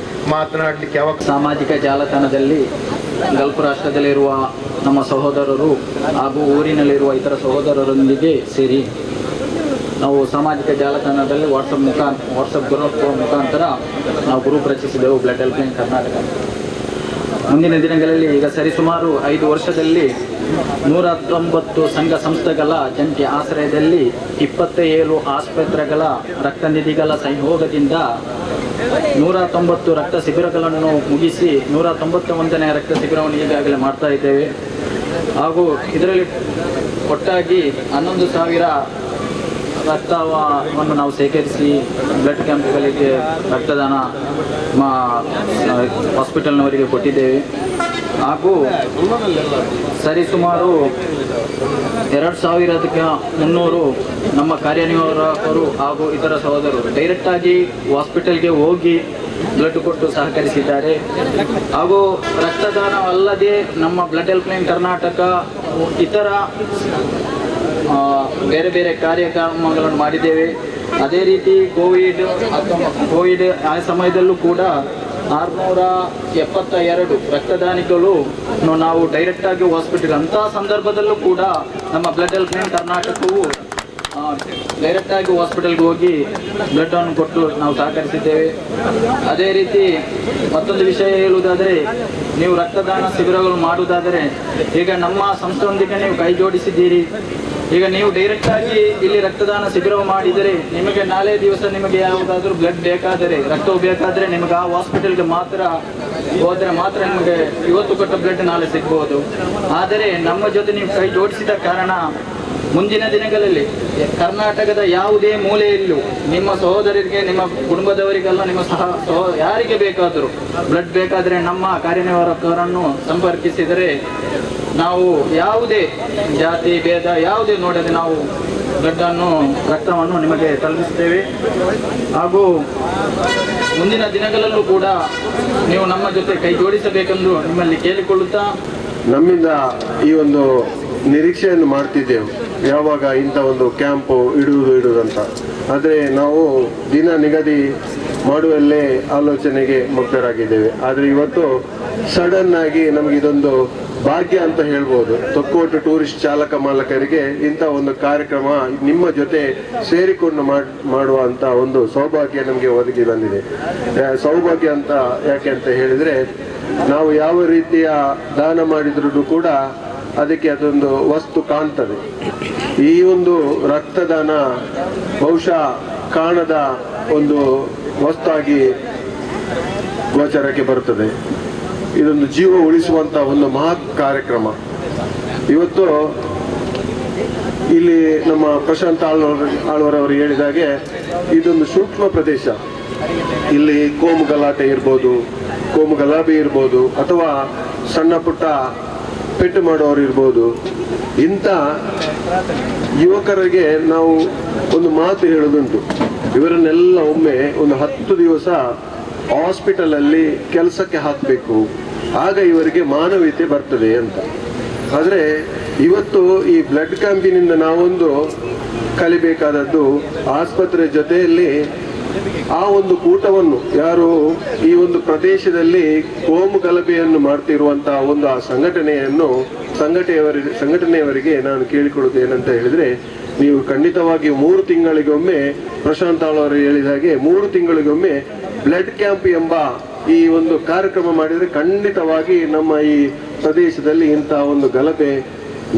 ಮಾತನಾಡಲಿಕ್ಕೆ ಯಾವಾಗ ಸಾಮಾಜಿಕ ಜಾಲತಾಣದಲ್ಲಿ ಗಲ್ಫ್ ರಾಷ್ಟ್ರದಲ್ಲಿರುವ ನಮ್ಮ ಸಹೋದರರು ಹಾಗೂ ಊರಿನಲ್ಲಿರುವ ಇತರ ಸಹೋದರರೊಂದಿಗೆ ಸೇರಿ ನಾವು ಸಾಮಾಜಿಕ ಜಾಲತಾಣದಲ್ಲಿ ವಾಟ್ಸಪ್ ಗ್ರೂಪ್ ಮುಖಾಂತರ ನಾವು ಗ್ರೂಪ್ ರಚಿಸಿದೆವು, ಬ್ಲಡ್ ಹೆಲ್ಪ್ಲೈನ್ ಕರ್ನಾಟಕ. ಮುಂದಿನ ದಿನಗಳಲ್ಲಿ ಈಗ ಸರಿಸುಮಾರು 5 ವರ್ಷದಲ್ಲಿ 119 ಸಂಘ ಸಂಸ್ಥೆಗಳ ಜಂಟಿ ಆಶ್ರಯದಲ್ಲಿ 27 ಆಸ್ಪತ್ರೆಗಳ ರಕ್ತ ನಿಧಿಗಳ ಸಂಯೋಗದಿಂದ 190 ರಕ್ತ ಶಿಬಿರಗಳನ್ನು ಮುಗಿಸಿ 191ನೇ ರಕ್ತ ಶಿಬಿರವನ್ನು ಈಗಾಗಲೇ ಮಾಡ್ತಾ ಇದ್ದೇವೆ. ಹಾಗೂ ಇದರಲ್ಲಿ ಒಟ್ಟಾಗಿ 11,000 ರಕ್ತವನ್ನು ನಾವು ಸೇಕರಿಸಿ ಬ್ಲಡ್ ಕ್ಯಾಂಪ್ಗಳಿಗೆ ರಕ್ತದಾನ ಹಾಸ್ಪಿಟಲ್ನವರಿಗೆ ಕೊಟ್ಟಿದ್ದೇವೆ. ಹಾಗೂ ಸರಿಸುಮಾರು 2,300 ನಮ್ಮ ಕಾರ್ಯನಿರ್ವಾಹಕರು ಹಾಗೂ ಇತರ ಸಹೋದರರು ಡೈರೆಕ್ಟಾಗಿ ಹಾಸ್ಪಿಟಲ್ಗೆ ಹೋಗಿ ಬ್ಲಡ್ ಕೊಟ್ಟು ಸಹಕರಿಸಿದ್ದಾರೆ. ಹಾಗೂ ರಕ್ತದಾನವಲ್ಲದೆ ನಮ್ಮ ಬ್ಲಡ್ ಹೆಲ್ಪ್ಲೈನ್ ಕರ್ನಾಟಕ ಇತರ ಬೇರೆ ಬೇರೆ ಕಾರ್ಯಕ್ರಮಗಳನ್ನು ಮಾಡಿದ್ದೇವೆ. ಅದೇ ರೀತಿ ಕೋವಿಡ್ ಆ ಸಮಯದಲ್ಲೂ ಕೂಡ 672 ರಕ್ತದಾನಿಗಳು ನಾವು ಡೈರೆಕ್ಟಾಗಿ ಹಾಸ್ಪಿಟಲ್ ಅಂತಹ ಸಂದರ್ಭದಲ್ಲೂ ಕೂಡ ನಮ್ಮ ಬ್ಲಡ್ ಹೆಲ್ಪ್ಲೈನ್ ಕರ್ನಾಟಕವು ಡೈರೆಕ್ಟಾಗಿ ಹಾಸ್ಪಿಟಲ್ಗೆ ಹೋಗಿ ಬ್ಲಡ್ ಅನ್ನು ಕೊಟ್ಟು ನಾವು ಸಹಕರಿಸಿದ್ದೇವೆ. ಅದೇ ರೀತಿ ಮತ್ತೊಂದು ವಿಷಯ ಹೇಳುವುದಾದರೆ, ನೀವು ರಕ್ತದಾನ ಶಿಬಿರಗಳು ಮಾಡುವುದಾದರೆ ಈಗ ನಮ್ಮ ಸಂಸ್ಥೆಯೊಂದಿಗೆ ನೀವು ಕೈ ಜೋಡಿಸಿದ್ದೀರಿ. ಈಗ ನೀವು ಡೈರೆಕ್ಟಾಗಿ ಇಲ್ಲಿ ರಕ್ತದಾನ ಶಿಬಿರ ಮಾಡಿದರೆ ನಿಮಗೆ ನಾಳೆ ದಿವಸ ನಿಮಗೆ ಯಾವುದಾದ್ರೂ ಬ್ಲಡ್ ಬೇಕಾದರೆ, ರಕ್ತವು ಬೇಕಾದರೆ ನಿಮಗೆ ಆ ಹಾಸ್ಪಿಟಲ್ಗೆ ಮಾತ್ರ ಹೋದರೆ ಮಾತ್ರ ನಿಮಗೆ ಇವತ್ತು ಕೊಟ್ಟ ಬ್ಲಡ್ ನಾಳೆ ಸಿಗ್ಬೋದು. ಆದರೆ ನಮ್ಮ ಜೊತೆ ನೀವು ಕೈ ಜೋಡಿಸಿದ ಕಾರಣ ಮುಂದಿನ ದಿನಗಳಲ್ಲಿ ಕರ್ನಾಟಕದ ಯಾವುದೇ ಮೂಲೆಯಲ್ಲೂ ನಿಮ್ಮ ಸಹೋದರರಿಗೆ, ನಿಮ್ಮ ಕುಟುಂಬದವರಿಗೆಲ್ಲ, ನಿಮ್ಮ ಯಾರಿಗೆ ಬೇಕಾದರೂ ಬ್ಲಡ್ ಬೇಕಾದರೆ ನಮ್ಮ ಕಾರ್ಯನಿರ್ವಾಹಕರನ್ನು ಸಂಪರ್ಕಿಸಿದರೆ ನಾವು ಯಾವುದೇ ಜಾತಿ ಭೇದ ಯಾವುದೇ ನೋಡದೆ ನಾವು ರಕ್ತವನ್ನು ನಿಮಗೆ ತಲುಪಿಸ್ತೇವೆ. ಹಾಗೂ ಮುಂದಿನ ದಿನಗಳಲ್ಲೂ ಕೂಡ ನೀವು ನಮ್ಮ ಜೊತೆ ಕೈ ಜೋಡಿಸಬೇಕೆಂದು ನಿಮ್ಮಲ್ಲಿ ಕೇಳಿಕೊಳ್ಳುತ್ತಾ, ನಮ್ಮಿಂದ ಈ ಒಂದು ನಿರೀಕ್ಷೆಯನ್ನು ಮಾಡ್ತಿದ್ದೆವು, ಯಾವಾಗ ಇಂಥ ಒಂದು ಕ್ಯಾಂಪು ಇಡುವುದಂತ. ಆದರೆ ನಾವು ದಿನ ನಿಗದಿ ಮಾಡುವಲ್ಲೇ ಆಲೋಚನೆಗೆ ಮುಕ್ತರಾಗಿದ್ದೇವೆ. ಆದರೆ ಇವತ್ತು ಸಡನ್ ಆಗಿ ನಮಗೆ ಇದೊಂದು ಭಾಗ್ಯ ಅಂತ ಹೇಳ್ಬೋದು. ತೊಕ್ಕೋಟು ಟೂರಿಸ್ಟ್ ಚಾಲಕ ಮಾಲಕರಿಗೆ ಇಂಥ ಒಂದು ಕಾರ್ಯಕ್ರಮ ನಿಮ್ಮ ಜೊತೆ ಸೇರಿಕೊಂಡು ಮಾಡುವಂಥ ಒಂದು ಸೌಭಾಗ್ಯ ನಮಗೆ ಒದಗಿ ಬಂದಿದೆ. ಸೌಭಾಗ್ಯ ಅಂತ ಯಾಕೆ ಅಂತ ಹೇಳಿದರೆ, ನಾವು ಯಾವ ರೀತಿಯ ದಾನ ಮಾಡಿದ್ರೂ ಕೂಡ ಅದಕ್ಕೆ ಅದೊಂದು ವಸ್ತು ಕಾಣ್ತದೆ. ಈ ಒಂದು ರಕ್ತದಾನ ಬಹುಶಃ ಕಾಣದ ಒಂದು ವಸ್ತಾಗಿ ಗೋಚರಕ್ಕೆ ಬರುತ್ತದೆ. ಇದೊಂದು ಜೀವ ಉಳಿಸುವಂತ ಒಂದು ಮಹತ್ ಕಾರ್ಯಕ್ರಮ. ಇವತ್ತು ಇಲ್ಲಿ ನಮ್ಮ ಪ್ರಶಾಂತ್ ಆಳ್ವರವರು ಹೇಳಿದಾಗೆ ಇದೊಂದು ಸೂಕ್ಷ್ಮ ಪ್ರದೇಶ. ಇಲ್ಲಿ ಕೋಮು ಗಲಾಟೆ ಇರ್ಬೋದು, ಕೋಮು ಗಲಾಭೆ ಇರ್ಬೋದು, ಅಥವಾ ಸಣ್ಣ ಪುಟ್ಟ ಪೆಟ್ಟು ಮಾಡೋರು ಇರ್ಬೋದು. ಇಂಥ ಯುವಕರಿಗೆ ನಾವು ಒಂದು ಮಾತು ಹೇಳೋದುಂಟು, ಇವರನ್ನೆಲ್ಲ ಒಮ್ಮೆ ಒಂದು 10 ದಿವಸ ಹಾಸ್ಪಿಟಲ್ ಅಲ್ಲಿ ಕೆಲಸಕ್ಕೆ ಹಾಕಬೇಕು, ಆಗ ಇವರಿಗೆ ಮಾನವೀಯತೆ ಬರ್ತದೆ ಅಂತ. ಆದರೆ ಇವತ್ತು ಈ ಬ್ಲಡ್ ಕ್ಯಾಂಪಿನಿಂದ ನಾವೊಂದು ಕಲಿಬೇಕಾದದ್ದು, ಆಸ್ಪತ್ರೆ ಜೊತೆಯಲ್ಲಿ ಆ ಒಂದು ಕೂಟವನ್ನು ಯಾರು ಈ ಒಂದು ಪ್ರದೇಶದಲ್ಲಿ ಕೋಮು ಗಲಭೆಯನ್ನು ಮಾಡ್ತಿರುವಂತಹ ಒಂದು ಆ ಸಂಘಟನೆಯವರಿಗೆ ನಾನು ಕೇಳಿಕೊಳ್ಳುತ್ತೇನಂತ ಹೇಳಿದ್ರೆ, ನೀವು ಖಂಡಿತವಾಗಿ 3 ತಿಂಗಳಿಗೊಮ್ಮೆ, ಪ್ರಶಾಂತ್ ಅವರು ಹೇಳಿದ ಹಾಗೆ 3 ತಿಂಗಳಿಗೊಮ್ಮೆ ಬ್ಲಡ್ ಕ್ಯಾಂಪ್ ಎಂಬ ಈ ಒಂದು ಕಾರ್ಯಕ್ರಮ ಮಾಡಿದರೆ ಖಂಡಿತವಾಗಿ ನಮ್ಮ ಈ ಪ್ರದೇಶದಲ್ಲಿ ಇಂತಹ ಒಂದು ಗಲಭೆ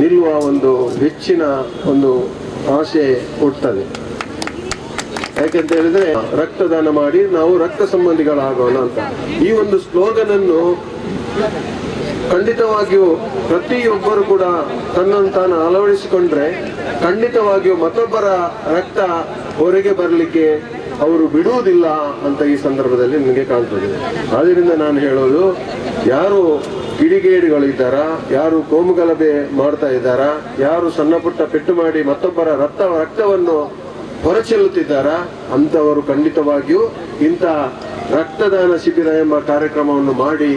ನಿಲ್ಲುವ ಒಂದು ಹೆಚ್ಚಿನ ಒಂದು ಆಸೆ ಹುಟ್ಟುತ್ತದೆ. ಯಾಕೆಂತ ಹೇಳಿದ್ರೆ, ರಕ್ತದಾನ ಮಾಡಿ ನಾವು ರಕ್ತ ಸಂಬಂಧಿಗಳಾಗೋಣ ಅಂತ ಈ ಒಂದು ಸ್ಲೋಗನ್ ಅನ್ನು ಖಂಡಿತವಾಗಿಯೂ ಪ್ರತಿಯೊಬ್ಬರು ಕೂಡ ತನ್ನನ್ನು ತಾನು ಅಳವಡಿಸಿಕೊಂಡ್ರೆ ಖಂಡಿತವಾಗಿಯೂ ಮತ್ತೊಬ್ಬರ ರಕ್ತ ಹೊರಗೆ ಬರಲಿಕ್ಕೆ ಅವರು ಬಿಡುವುದಿಲ್ಲ ಅಂತ ಈ ಸಂದರ್ಭದಲ್ಲಿ ನನಗೆ ಕಾಣ್ತದೆ. ಆದ್ದರಿಂದ ನಾನು ಹೇಳೋದು, ಯಾರು ಕಿಡಿಗೇಡಿಗಳಿದ್ದಾರಾ, ಯಾರು ಕೋಮುಗಲಭೆ ಮಾಡ್ತಾ ಇದ್ದಾರಾ, ಯಾರು ಸಣ್ಣ ಪುಟ್ಟ ಪೆಟ್ಟು ಮಾಡಿ ಮತ್ತೊಬ್ಬರ ರಕ್ತವನ್ನು ಹೊರಚೆಲ್ಲುತ್ತಿದ್ದಾರಾ, ಅಂತವರು ಖಂಡಿತವಾಗಿಯೂ ಇಂಥ ರಕ್ತದಾನ ಶಿಬಿರ ಎಂಬ ಕಾರ್ಯಕ್ರಮವನ್ನು ಮಾಡಿ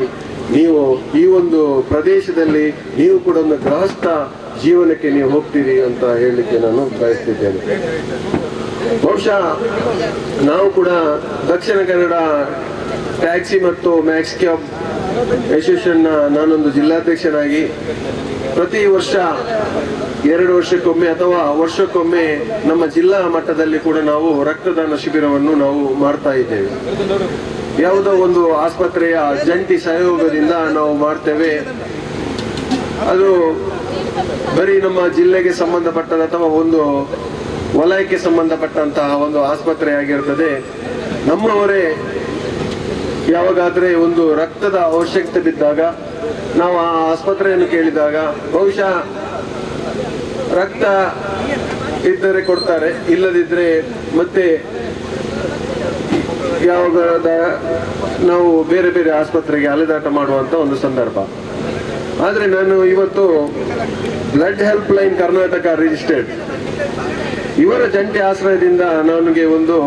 ನೀವು ಈ ಒಂದು ಪ್ರದೇಶದಲ್ಲಿ ನೀವು ಕೂಡ ಒಂದು ಗೃಹಸ್ಥ ಜೀವನಕ್ಕೆ ನೀವು ಹೋಗ್ತೀರಿ ಅಂತ ಹೇಳಲಿಕ್ಕೆ ನಾನು ಬಯಸ್ತಿದ್ದೇನೆ. ಬಹುಶಃ ನಾವು ಕೂಡ ದಕ್ಷಿಣ ಕನ್ನಡ ಟ್ಯಾಕ್ಸಿ ಮತ್ತು ಮ್ಯಾಕ್ಸ್ ಕ್ಯಾಬ್ ಅಸೋಸಿಯೇಷನ್ನ ನಾನೊಂದು ಜಿಲ್ಲಾಧ್ಯಕ್ಷನಾಗಿ ಪ್ರತಿ ವರ್ಷ 2 ವರ್ಷಕ್ಕೊಮ್ಮೆ ಅಥವಾ ವರ್ಷಕ್ಕೊಮ್ಮೆ ನಮ್ಮ ಜಿಲ್ಲಾ ಮಟ್ಟದಲ್ಲಿ ಕೂಡ ನಾವು ರಕ್ತದಾನ ಶಿಬಿರವನ್ನು ನಾವು ಮಾಡ್ತಾ ಇದ್ದೇವೆ. ಯಾವುದೋ ಒಂದು ಆಸ್ಪತ್ರೆಯ ಜಂಟಿ ಸಹಯೋಗದಿಂದ ನಾವು ಮಾಡ್ತೇವೆ. ಅದು ಬರೀ ನಮ್ಮ ಜಿಲ್ಲೆಗೆ ಸಂಬಂಧಪಟ್ಟದ ಅಥವಾ ಒಂದು ವಲಯಕ್ಕೆ ಸಂಬಂಧಪಟ್ಟಂತಹ ಒಂದು ಆಸ್ಪತ್ರೆ ಆಗಿರ್ತದೆ. ನಮ್ಮವರೇ ಯಾವಾಗಾದ್ರೆ ಒಂದು ರಕ್ತದ ಅವಶ್ಯಕತೆ ಬಿದ್ದಾಗ ನಾವು ಆ ಆಸ್ಪತ್ರೆಯನ್ನು ಕೇಳಿದಾಗ ಬಹುಶಃ ರಕ್ತ ಇದ್ದರೆ ಕೊಡ್ತಾರೆ, ಇಲ್ಲದಿದ್ರೆ ಮತ್ತೆ ಯಾವಾಗ ನಾವು ಬೇರೆ ಬೇರೆ ಆಸ್ಪತ್ರೆಗೆ ಅಲೆದಾಟ ಮಾಡುವಂತ ಒಂದು ಸಂದರ್ಭ. ಆದ್ರೆ ನಾನು ಇವತ್ತು blood help line Karnataka registered ಇವರ ಜಂಟಿ ಆಶ್ರಯದಿಂದ ನನಗೆ ಒಂದು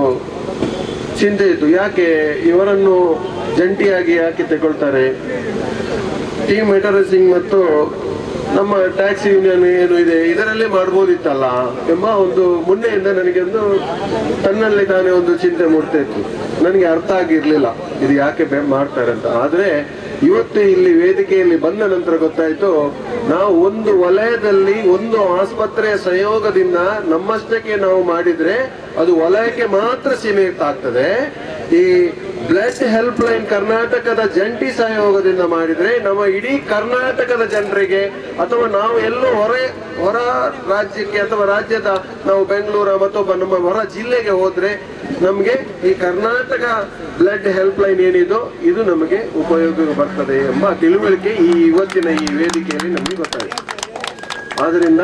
ಚಿಂತೆ ಇತ್ತು. ಯಾಕೆ ಇವರನ್ನು ಜಂಟಿಯಾಗಿ ಯಾಕೆ ತಗೊಳ್ತಾರೆ, ಟೀಮ್ ಮೆಟರೈಸಿಂಗ್ ಮತ್ತು ನಮ್ಮ ಟ್ಯಾಕ್ಸಿ ಯೂನಿಯನ್ ಏನು ಇದೆ ಇದರಲ್ಲೇ ಮಾಡ್ಬೋದಿತ್ತಲ್ಲ ಎಂಬ ಒಂದು ಮುನ್ನೆಯಿಂದ ನನಗೆ ಒಂದು ತನ್ನಲ್ಲಿ ತಾನೇ ಒಂದು ಚಿಂತೆ ಮೂಡ್ತಾ ಇತ್ತು. ನನಗೆ ಅರ್ಥ ಆಗಿರ್ಲಿಲ್ಲ ಇದು ಯಾಕೆ ಮಾಡ್ತಾರೆ ಅಂತ. ಆದ್ರೆ ಇವತ್ತು ಇಲ್ಲಿ ವೇದಿಕೆಯಲ್ಲಿ ಬಂದ ನಂತರ ಗೊತ್ತಾಯ್ತು, ನಾವು ಒಂದು ವಲಯದಲ್ಲಿ ಒಂದು ಆಸ್ಪತ್ರೆಯ ಸಹಯೋಗದಿಂದ ನಮ್ಮಷ್ಟಕ್ಕೆ ನಾವು ಮಾಡಿದ್ರೆ ಅದು ವಲಯಕ್ಕೆ ಮಾತ್ರ ಸೀಮಿತ ಆಗ್ತದೆ. ಈ ಬ್ಲಡ್ ಹೆಲ್ಪ್ ಲೈನ್ ಕರ್ನಾಟಕದ ಜಂಟಿ ಸಹಯೋಗದಿಂದ ಮಾಡಿದ್ರೆ ನಮ್ಮ ಇಡೀ ಕರ್ನಾಟಕದ ಜನರಿಗೆ ಅಥವಾ ನಾವು ಎಲ್ಲೋ ಹೊರ ರಾಜ್ಯಕ್ಕೆ ಅಥವಾ ರಾಜ್ಯದ ನಾವು ಬೆಂಗಳೂರು ಮತ್ತೊಬ್ಬ ನಮ್ಮ ಹೊರ ಜಿಲ್ಲೆಗೆ ಹೋದ್ರೆ ನಮ್ಗೆ ಈ ಕರ್ನಾಟಕ ಬ್ಲಡ್ ಹೆಲ್ಪ್ ಲೈನ್ ಏನಿದೋ ಇದು ನಮಗೆ ಉಪಯೋಗ ಬರ್ತದೆ ಎಂಬ ತಿಳುವಳಿಕೆ ಈ ಇವತ್ತಿನ ಈ ವೇದಿಕೆಯಲ್ಲಿ ನಮಗೆ ಗೊತ್ತಾಯಿತು. ಆದ್ರಿಂದ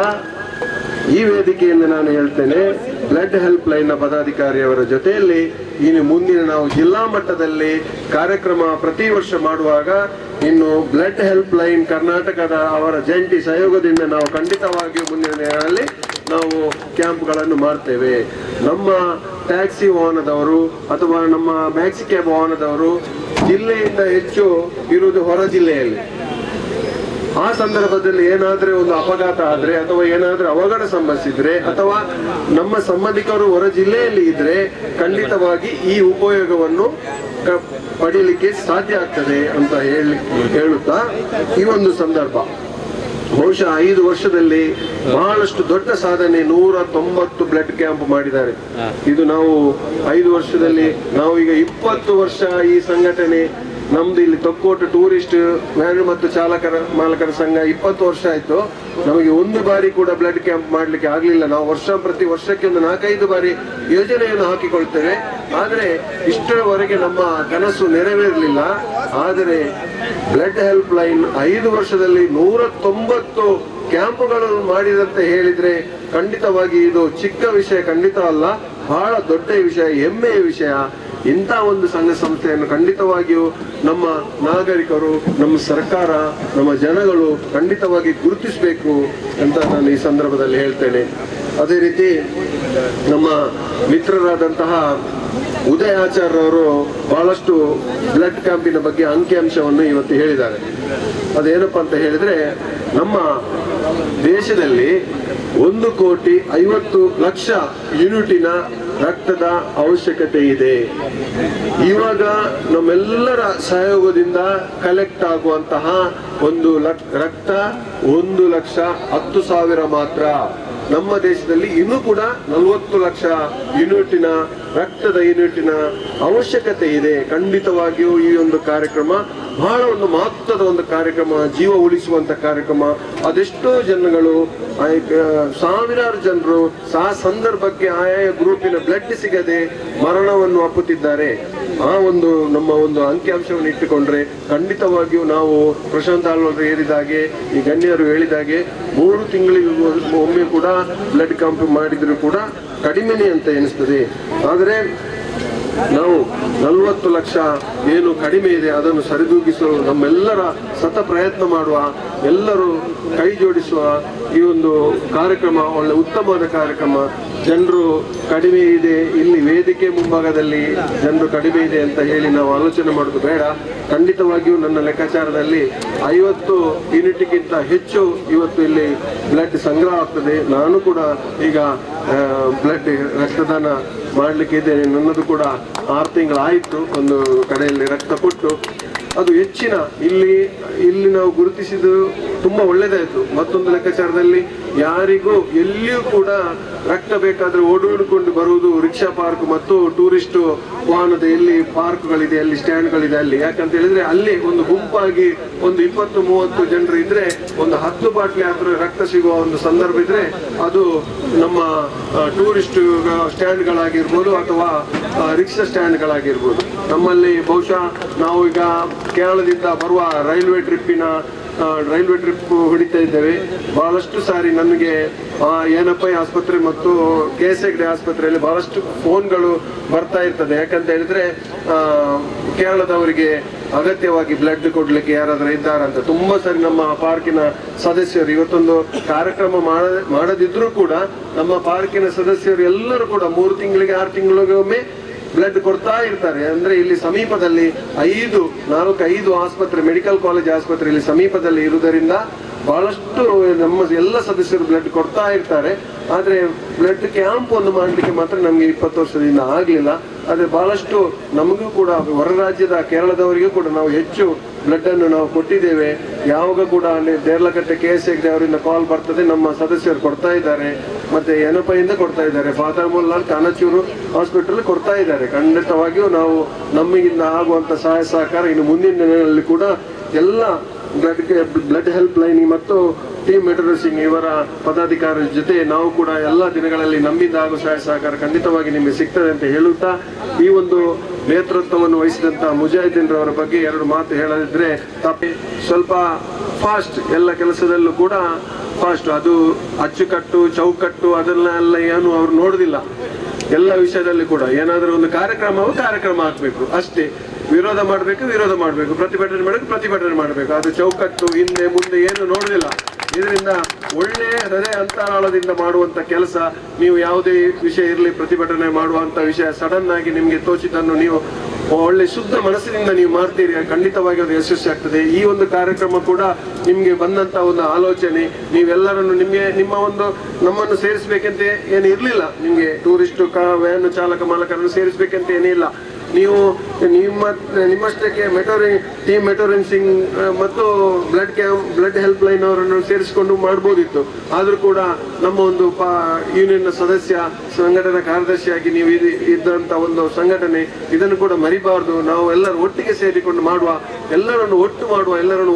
ಈ ವೇದಿಕೆಯಿಂದ ನಾನು ಹೇಳ್ತೇನೆ, ಬ್ಲಡ್ ಹೆಲ್ಪ್ ಲೈನ್ ನ ಪದಾಧಿಕಾರಿಯವರ ಜೊತೆಯಲ್ಲಿ ಇನ್ನು ಮುಂದಿನ ನಾವು ಜಿಲ್ಲಾ ಮಟ್ಟದಲ್ಲಿ ಕಾರ್ಯಕ್ರಮ ಪ್ರತಿ ವರ್ಷ ಮಾಡುವಾಗ ಇನ್ನು ಬ್ಲಡ್ ಹೆಲ್ಪ್ ಲೈನ್ ಕರ್ನಾಟಕದ ಅವರ ಜಂಟಿ ಸಹಯೋಗದಿಂದ ನಾವು ಖಂಡಿತವಾಗಿಯೂ ಮುಂದಿನ ದಿನಗಳಲ್ಲಿ ನಾವು ಕ್ಯಾಂಪ್ಗಳನ್ನು ಮಾಡ್ತೇವೆ. ನಮ್ಮ ಟ್ಯಾಕ್ಸಿ ವಾಹನದವರು ಅಥವಾ ನಮ್ಮ ಮ್ಯಾಕ್ಸಿ ಕ್ಯಾಬ್ ವಾಹನದವರು ಜಿಲ್ಲೆಯಿಂದ ಹೆಚ್ಚು ಇರುವುದು ಹೊರ ಜಿಲ್ಲೆಯಲ್ಲಿ. ಆ ಸಂದರ್ಭದಲ್ಲಿ ಏನಾದ್ರೆ ಒಂದು ಅಪಘಾತ ಆದ್ರೆ ಅಥವಾ ಏನಾದ್ರೂ ಅವಘಡ ಸಂಭವಿಸಿದ್ರೆ ಅಥವಾ ನಮ್ಮ ಸಂಬಂಧಿಕರು ಹೊರ ಜಿಲ್ಲೆಯಲ್ಲಿ ಇದ್ರೆ ಖಂಡಿತವಾಗಿ ಈ ಉಪಯೋಗವನ್ನು ಪಡೀಲಿಕ್ಕೆ ಸಾಧ್ಯ ಆಗ್ತದೆ ಅಂತ ಹೇಳುತ್ತಾ ಈ ಒಂದು ಸಂದರ್ಭ ಬಹುಶಃ 5 ವರ್ಷದಲ್ಲಿ ಬಹಳಷ್ಟು ದೊಡ್ಡ ಸಾಧನೆ 190 ಬ್ಲಡ್ ಕ್ಯಾಂಪ್ ಮಾಡಿದ್ದಾರೆ. ಇದು ನಾವು 5 ವರ್ಷದಲ್ಲಿ ನಾವು ಈಗ 20 ವರ್ಷ ಈ ಸಂಘಟನೆ ನಮ್ದು ಇಲ್ಲಿ ತೊಕ್ಕೋಟು ಟೂರಿಸ್ಟ್ ವ್ಯಾನ್ ಮತ್ತು ಮಾಲಕರ ಸಂಘ 20 ವರ್ಷ ಆಯ್ತು. ನಮಗೆ ಒಂದು ಬಾರಿ ಕೂಡ ಬ್ಲಡ್ ಕ್ಯಾಂಪ್ ಮಾಡ್ಲಿಕ್ಕೆ ಆಗ್ಲಿಲ್ಲ. ನಾವು ಪ್ರತಿ ವರ್ಷಕ್ಕೆ ಒಂದು 4-5 ಬಾರಿ ಯೋಜನೆಯನ್ನು ಹಾಕಿಕೊಳ್ತೇವೆ. ಆದ್ರೆ ಇಷ್ಟರವರೆಗೆ ನಮ್ಮ ಕನಸು ನೆರವೇರಲಿಲ್ಲ. ಆದರೆ ಬ್ಲಡ್ ಹೆಲ್ಪ್ ಲೈನ್ 5 ವರ್ಷದಲ್ಲಿ 190 ಕ್ಯಾಂಪ್ಗಳನ್ನು ಮಾಡಿದಂತೆ ಹೇಳಿದ್ರೆ ಖಂಡಿತವಾಗಿ ಇದು ಚಿಕ್ಕ ವಿಷಯ ಖಂಡಿತ ಅಲ್ಲ, ಬಹಳ ದೊಡ್ಡ ವಿಷಯ, ಹೆಮ್ಮೆಯ ವಿಷಯ. ಇಂಥ ಒಂದು ಸಂಘ ಸಂಸ್ಥೆಯನ್ನು ಖಂಡಿತವಾಗಿಯೂ ನಮ್ಮ ನಾಗರಿಕರು, ನಮ್ಮ ಸರ್ಕಾರ, ನಮ್ಮ ಜನಗಳು ಖಂಡಿತವಾಗಿ ಗುರುತಿಸಬೇಕು ಅಂತ ನಾನು ಈ ಸಂದರ್ಭದಲ್ಲಿ ಹೇಳ್ತೇನೆ. ಅದೇ ರೀತಿ ನಮ್ಮ ಮಿತ್ರರಾದಂತಹ ಉದಯ ಆಚಾರ್ಯವರು ಬಹಳಷ್ಟು ಬ್ಲಡ್ ಕ್ಯಾಂಪಿನ ಬಗ್ಗೆ ಅಂಕಿಅಂಶವನ್ನು ಇವತ್ತು ಹೇಳಿದ್ದಾರೆ. ಅದೇನಪ್ಪ ಅಂತ ಹೇಳಿದ್ರೆ, ನಮ್ಮ ದೇಶದಲ್ಲಿ 1,50,00,000 ಯೂನಿಟಿನ ರಕ್ತದ ಅವಶ್ಯಕತೆ ಇದೆ. ಇವಾಗ ನಮ್ಮೆಲ್ಲರ ಸಹಯೋಗದಿಂದ ಕಲೆಕ್ಟ್ ಆಗುವಂತಹ ಒಂದು ರಕ್ತ 1,10,000 ಮಾತ್ರ. ನಮ್ಮ ದೇಶದಲ್ಲಿ ಇನ್ನೂ ಕೂಡ 40 ಲಕ್ಷ ಯೂನಿಟಿನ ರಕ್ತದ ಯೂನಿಟಿನ ಅವಶ್ಯಕತೆ ಇದೆ. ಖಂಡಿತವಾಗಿಯೂ ಈ ಒಂದು ಕಾರ್ಯಕ್ರಮ ಬಹಳ ಒಂದು ಮಹತ್ವದ ಒಂದು ಕಾರ್ಯಕ್ರಮ, ಜೀವ ಉಳಿಸುವಂತ ಕಾರ್ಯಕ್ರಮ. ಅದೆಷ್ಟೋ ಜನಗಳು, ಸಾವಿರಾರು ಜನರು ಆ ಸಂದರ್ಭಕ್ಕೆ ಆಯಾಯ ಗ್ರೂಪಿನ ಬ್ಲಡ್ ಸಿಗದೆ ಮರಣವನ್ನು ಅಪ್ಪುತ್ತಿದ್ದಾರೆ. ಆ ಒಂದು ನಮ್ಮ ಒಂದು ಅಂಕಿಅಂಶವನ್ನು ಇಟ್ಟುಕೊಂಡ್ರೆ ಖಂಡಿತವಾಗಿಯೂ ನಾವು ಪ್ರಶಾಂತ್ ಆಳ್ವಾರ್ ಹೇಳಿದಾಗೆ, ಈ ಗಣ್ಯರು ಹೇಳಿದಾಗೆ 3 ತಿಂಗಳಿಗೆ ಒಮ್ಮೆ ಕೂಡ ಬ್ಲಡ್ ಕ್ಯಾಂಪ್ ಮಾಡಿದ್ರು ಕೂಡ ಕಡಿಮೆನೆ ಅಂತ ಎನಿಸ್ತದೆ. ಆದರೆ ನಾವು 40 ಲಕ್ಷ ಏನು ಕಡಿಮೆ ಇದೆ ಅದನ್ನು ಸರಿದೂಗಿಸಲು ನಮ್ಮೆಲ್ಲರ ಸತ ಪ್ರಯತ್ನ ಮಾಡುವ, ಎಲ್ಲರೂ ಕೈ ಜೋಡಿಸುವ ಈ ಒಂದು ಕಾರ್ಯಕ್ರಮ ಒಳ್ಳೆ ಉತ್ತಮವಾದ ಕಾರ್ಯಕ್ರಮ. ಜನರು ಕಡಿಮೆ ಇದೆ, ಇಲ್ಲಿ ವೇದಿಕೆ ಮುಂಭಾಗದಲ್ಲಿ ಜನರು ಕಡಿಮೆ ಇದೆ ಅಂತ ಹೇಳಿ ನಾವು ಆಲೋಚನೆ ಮಾಡೋದು ಬೇಡ. ಖಂಡಿತವಾಗಿಯೂ ನನ್ನ ಲೆಕ್ಕಾಚಾರದಲ್ಲಿ 50 ಯೂನಿಟ್ಗಿಂತ ಹೆಚ್ಚು ಇವತ್ತು ಇಲ್ಲಿ ಬ್ಲಡ್ ಸಂಗ್ರಹ ಆಗ್ತದೆ. ನಾನು ಕೂಡ ಈಗ ಬ್ಲಡ್ ರಕ್ತದಾನ ಮಾಡಲಿಕ್ಕೆ ಇದ್ದೇನೆ. ನನ್ನದು ಕೂಡ 6 ತಿಂಗಳಾಯಿತು ಒಂದು ಕಡೆಯಲ್ಲಿ ರಕ್ತ ಕೊಟ್ಟು. ಅದು ಹೆಚ್ಚಿನ ಇಲ್ಲಿ ನಾವು ಗುರುತಿಸಿದ್ದು ತುಂಬ ಒಳ್ಳೆಯದಾಯಿತು. ಮತ್ತೊಂದು ಲೆಕ್ಕಾಚಾರದಲ್ಲಿ ಯಾರಿಗೂ ಎಲ್ಲಿಯೂ ಕೂಡ ರಕ್ತ ಬೇಕಾದರೆ ಓಡಾಡಿಕೊಂಡು ಬರುವುದು ರಿಕ್ಷಾ ಪಾರ್ಕ್ ಮತ್ತು ಟೂರಿಸ್ಟ್ ವಾಹನದ ಎಲ್ಲಿ ಪಾರ್ಕ್ಗಳಿದೆ, ಅಲ್ಲಿ ಸ್ಟ್ಯಾಂಡ್ಗಳಿದೆ ಅಲ್ಲಿ. ಯಾಕಂತ ಹೇಳಿದ್ರೆ ಅಲ್ಲಿ ಒಂದು ಗುಂಪಾಗಿ ಒಂದು 20-30 ಜನರು ಇದ್ರೆ ಒಂದು 10 ಬಾಟ್ಲಿ ಆದರೂ ರಕ್ತ ಸಿಗುವ ಒಂದು ಸಂದರ್ಭ ಇದ್ರೆ ಅದು ನಮ್ಮ ಟೂರಿಸ್ಟ್ ಸ್ಟ್ಯಾಂಡ್ಗಳಾಗಿರ್ಬೋದು ಅಥವಾ ರಿಕ್ಷಾ ಸ್ಟ್ಯಾಂಡ್ಗಳಾಗಿರ್ಬೋದು. ನಮ್ಮಲ್ಲಿ ಬಹುಶಃ ನಾವು ಈಗ ಕೇರಳದಿಂದ ಬರುವ ರೈಲ್ವೆ ಟ್ರಿಪ್ ಹೊಡಿತಾ ಇದ್ದೇವೆ. ಬಹಳಷ್ಟು ಸಾರಿ ನನಗೆ ಏನಪ್ಪ ಆಸ್ಪತ್ರೆ ಮತ್ತು KS ಹೆಗ್ಡೆ ಆಸ್ಪತ್ರೆಯಲ್ಲಿ ಬಹಳಷ್ಟು ಫೋನ್ಗಳು ಬರ್ತಾ ಇರ್ತದೆ. ಯಾಕಂತ ಹೇಳಿದ್ರೆ ಕೇರಳದವರಿಗೆ ಅಗತ್ಯವಾಗಿ ಬ್ಲಡ್ ಕೊಡ್ಲಿಕ್ಕೆ ಯಾರಾದ್ರೂ ಇದ್ದಾರಂತ. ತುಂಬಾ ಸರಿ ನಮ್ಮ ಪಾರ್ಕಿನ ಸದಸ್ಯರು ಇವತ್ತೊಂದು ಕಾರ್ಯಕ್ರಮ ಮಾಡದಿದ್ರು ಕೂಡ ನಮ್ಮ ಪಾರ್ಕಿನ ಸದಸ್ಯರು ಎಲ್ಲರೂ ಕೂಡ 3 ತಿಂಗಳಿಗೆ 6 ತಿಂಗಳಿಗೆ ಒಮ್ಮೆ ಬ್ಲಡ್ ಕೊಡ್ತಾ ಇರ್ತಾರೆ. ಅಂದ್ರೆ ಇಲ್ಲಿ ಸಮೀಪದಲ್ಲಿ 4-5 ಆಸ್ಪತ್ರೆ, ಮೆಡಿಕಲ್ ಕಾಲೇಜ್ ಆಸ್ಪತ್ರೆ ಇಲ್ಲಿ ಸಮೀಪದಲ್ಲಿ ಇರುವುದರಿಂದ ಬಹಳಷ್ಟು ನಮ್ಮ ಎಲ್ಲ ಸದಸ್ಯರು ಬ್ಲಡ್ ಕೊಡ್ತಾ ಇರ್ತಾರೆ. ಆದ್ರೆ ಬ್ಲಡ್ ಕ್ಯಾಂಪ್ ಒಂದು ಮಾಡಲಿಕ್ಕೆ ಮಾತ್ರ ನಮ್ಗೆ 20 ವರ್ಷದಿಂದ ಆಗ್ಲಿಲ್ಲ. ಆದ್ರೆ ಬಹಳಷ್ಟು ನಮಗೂ ಕೂಡ ಹೊರ ರಾಜ್ಯದ ಕೇರಳದವರಿಗೂ ಕೂಡ ನಾವು ಹೆಚ್ಚು ಬ್ಲಡ್ ಅನ್ನು ನಾವು ಕೊಟ್ಟಿದ್ದೇವೆ. ಯಾವಾಗ ಕೂಡ ಅಲ್ಲಿ ದೇರ್ಲಕಟ್ಟೆ KS ಹೆಗ್ಡೆ ಅವರಿಂದ ಕಾಲ್ ಬರ್ತದೆ, ನಮ್ಮ ಸದಸ್ಯರು ಕೊಡ್ತಾ ಇದ್ದಾರೆ. ಮತ್ತೆ ಏನಪ್ಪಯಿಂದ ಕೊಡ್ತಾ ಇದ್ದಾರೆ, ಫಾದರ್ ಮೊಲ್ಲಾಲ್ ಕಾನಚೂರು ಹಾಸ್ಪಿಟಲ್ ಕೊಡ್ತಾ ಇದ್ದಾರೆ. ಖಂಡಿತವಾಗಿಯೂ ನಾವು ನಮ್ಮಿಂದ ಆಗುವಂತ ಸಹಾಯ ಸಹಕಾರ ಇನ್ನು ಮುಂದಿನ ದಿನಗಳಲ್ಲಿ ಕೂಡ ಎಲ್ಲ ಬ್ಲಡ್ ಹೆಲ್ಪ್ ಲೈನ್ ಮತ್ತು ಟೀಮ್ ಮೆಟೋರೇಸಿಂಗ್ ಇವರ ಪದಾಧಿಕಾರಿಗಳ ಜೊತೆ ನಾವು ಕೂಡ ಎಲ್ಲ ದಿನಗಳಲ್ಲಿ ನಮ್ಮಿಂದ ಆಗುವ ಸಹಾಯ ಸಹಕಾರ ಖಂಡಿತವಾಗಿ ನಿಮಗೆ ಸಿಗ್ತದೆ ಅಂತ ಹೇಳುತ್ತಾ, ಈ ಒಂದು ನೇತೃತ್ವವನ್ನು ವಹಿಸಿದಂತ ಮುಜಾಹಿದ್ದೀನ್ರವರ ಬಗ್ಗೆ 2 ಮಾತು ಹೇಳದಿದ್ರೆ ತಪ್ಪಿ. ಸ್ವಲ್ಪ ಫಾಸ್ಟ್, ಎಲ್ಲ ಕೆಲಸದಲ್ಲೂ ಕೂಡ ಫಾಸ್ಟ್. ಅದು ಅಚ್ಚುಕಟ್ಟು ಚೌಕಟ್ಟು ಅದನ್ನೆಲ್ಲ ಏನು ಅವ್ರು ನೋಡುದಿಲ್ಲ. ಎಲ್ಲ ವಿಷಯದಲ್ಲಿ ಕೂಡ ಏನಾದರೂ ಒಂದು ಕಾರ್ಯಕ್ರಮ ಆಗ್ಬೇಕು ಅಷ್ಟೇ. ವಿರೋಧ ಮಾಡಬೇಕು, ಪ್ರತಿಭಟನೆ ಮಾಡಬೇಕು. ಅದು ಚೌಕಟ್ಟು ಹಿಂದೆ ಮುಂದೆ ಏನು ನೋಡುದಿಲ್ಲ. ಇದರಿಂದ ಒಳ್ಳೆ ಹೃದಯ ಅಂತರಾಳದಿಂದ ಮಾಡುವಂತ ಕೆಲಸ. ನೀವು ಯಾವುದೇ ವಿಷಯ ಇರಲಿ, ಪ್ರತಿಭಟನೆ ಮಾಡುವಂತ ವಿಷಯ ಸಡನ್ ಆಗಿ ನಿಮ್ಗೆ ತೋಚಿದ್ದನ್ನು ನೀವು ಒಳ್ಳೆ ಶುದ್ಧ ಮನಸ್ಸಿನಿಂದ ನೀವು ಮಾಡ್ತೀರಿ, ಖಂಡಿತವಾಗಿ ಅದು ಯಶಸ್ವಿ ಆಗ್ತದೆ. ಈ ಒಂದು ಕಾರ್ಯಕ್ರಮ ಕೂಡ ನಿಮ್ಗೆ ಬಂದಂತ ಒಂದು ಆಲೋಚನೆ. ನೀವೆಲ್ಲರನ್ನು ನಮ್ಮನ್ನು ಸೇರಿಸ್ಬೇಕಂತ ಏನು ಇರ್ಲಿಲ್ಲ. ನಿಮ್ಗೆ ಟೂರಿಸ್ಟ್ ವ್ಯಾನ್ ಚಾಲಕ ಮಾಲಕರನ್ನು ಸೇರಿಸ್ಬೇಕಂತ ಏನಿಲ್ಲ. ನೀವು ನಿಮ್ಮಷ್ಟಕ್ಕೆ ಟೀಮ್ ಮೆಟೋರೆನ್ಸಿಂಗ್ ಮತ್ತು ಬ್ಲಡ್ ಹೆಲ್ಪ್ ಲೈನ್ ಅವರನ್ನು ಸೇರಿಸಿಕೊಂಡು ಮಾಡ್ಬೋದಿತ್ತು. ಆದ್ರೂ ಕೂಡ ನಮ್ಮ ಒಂದು ಯೂನಿಯನ್ ಸದಸ್ಯ, ಸಂಘಟನಾ ಕಾರ್ಯದರ್ಶಿಯಾಗಿ ನೀವು ಇದ್ದಂತ ಒಂದು ಸಂಘಟನೆ, ಇದನ್ನು ಕೂಡ ಮರಿಬಾರ್ದು. ನಾವು ಎಲ್ಲರೂ ಒಟ್ಟಿಗೆ ಸೇರಿಕೊಂಡು ಮಾಡುವ, ಎಲ್ಲರನ್ನು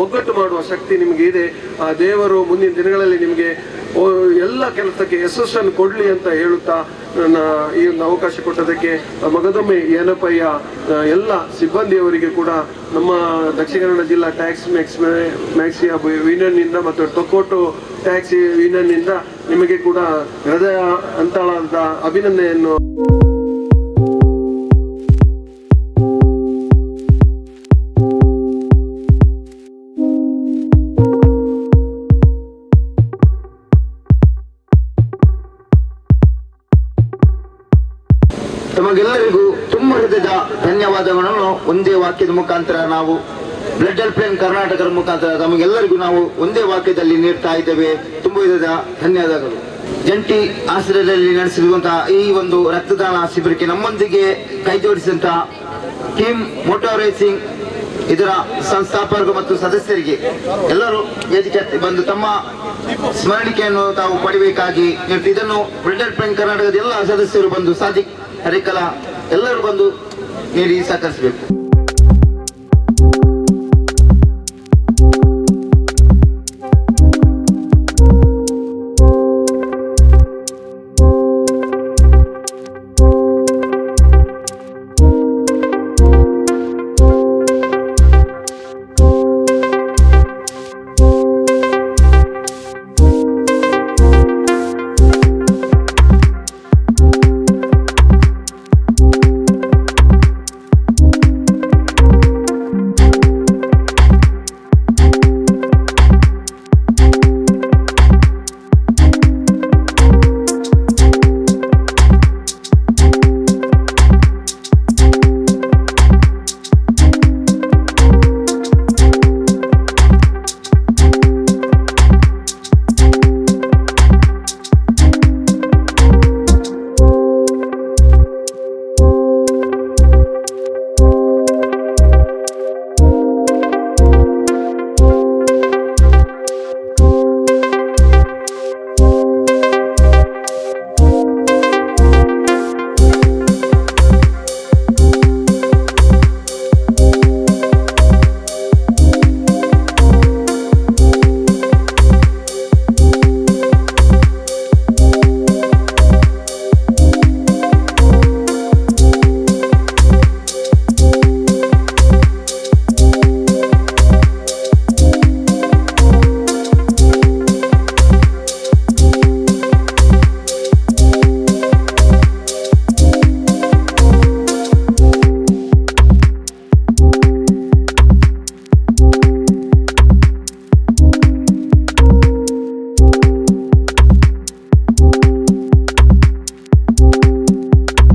ಒಗ್ಗಟ್ಟು ಮಾಡುವ ಶಕ್ತಿ ನಿಮ್ಗೆ ಇದೆ. ಆ ದೇವರು ಮುಂದಿನ ದಿನಗಳಲ್ಲಿ ನಿಮ್ಗೆ ಎಲ್ಲ ಕೆಲಸಕ್ಕೆ ಯಶಸ್ಸನ್ನು ಕೊಡ್ಲಿ ಅಂತ ಹೇಳುತ್ತಾ ಈ ಒಂದು ಅವಕಾಶ ಕೊಟ್ಟದಕ್ಕೆ ಮಗದೊಮ್ಮೆ ಏನಪ್ಪಯ್ಯ ಎಲ್ಲ ಸಿಬ್ಬಂದಿಯವರಿಗೆ ಕೂಡ ನಮ್ಮ ದಕ್ಷಿಣ ಕನ್ನಡ ಜಿಲ್ಲಾ ಟ್ಯಾಕ್ಸ್ ಮ್ಯಾಕ್ಸಿಯಾ ಯೂನಿಯನ್ ನಿಂದ ಮತ್ತು ತೊಕ್ಕೋಟು ಟ್ಯಾಕ್ಸಿ ಯೂನಿಯನ್ ನಿಂದ ನಿಮಗೆ ಕೂಡ ಹೃದಯ ಅಂತಳದ ಅಭಿನಂದನೆಯನ್ನು. ತಮಗೆಲ್ಲರಿಗೂ ತುಂಬ ಹೃದಯದ ಧನ್ಯವಾದಗಳನ್ನು ಒಂದೇ ವಾಕ್ಯದ ಮುಖಾಂತರ ನಾವು ಬ್ಲಡ್ ಹೆಲ್ಪ್ ಲೈನ್ ಕರ್ನಾಟಕದ ಮುಖಾಂತರ ತಮಗೆಲ್ಲರಿಗೂ ನಾವು ಒಂದೇ ವಾಕ್ಯದಲ್ಲಿ ನೀಡ್ತಾ ಇದ್ದೇವೆ. ತುಂಬ ಹೃದಯದ ಧನ್ಯವಾದಗಳು. ಜಂಟಿ ಆಶ್ರಯದಲ್ಲಿ ನಡೆಸಿರುವಂತಹ ಈ ಒಂದು ರಕ್ತದಾನ ಶಿಬಿರಕ್ಕೆ ನಮ್ಮೊಂದಿಗೆ ಕೈ ಜೋಡಿಸಿದಂತಹ ಟೀಮ್ ಮೋಟಾರ್ ರೇಸಿಂಗ್ ಇದರ ಸಂಸ್ಥಾಪಕರು ಮತ್ತು ಸದಸ್ಯರಿಗೆ ಎಲ್ಲರೂ ವೇದಿಕೆ ಬಂದು ತಮ್ಮ ಸ್ಮರಣಿಕೆಯನ್ನು ತಾವು ಪಡೆಯಬೇಕಾಗಿ ಇದನ್ನು ಬ್ಲಡ್ ಹೆಲ್ಪ್ ಲೈನ್ ಕರ್ನಾಟಕದ ಎಲ್ಲ ಸದಸ್ಯರು ಬಂದು ಸಾದಿಕ್ ಹರಿಕಲಾ ಎಲ್ಲರೂ ಬಂದು ನೀಡಿ ಸಹಕರಿಸಬೇಕು.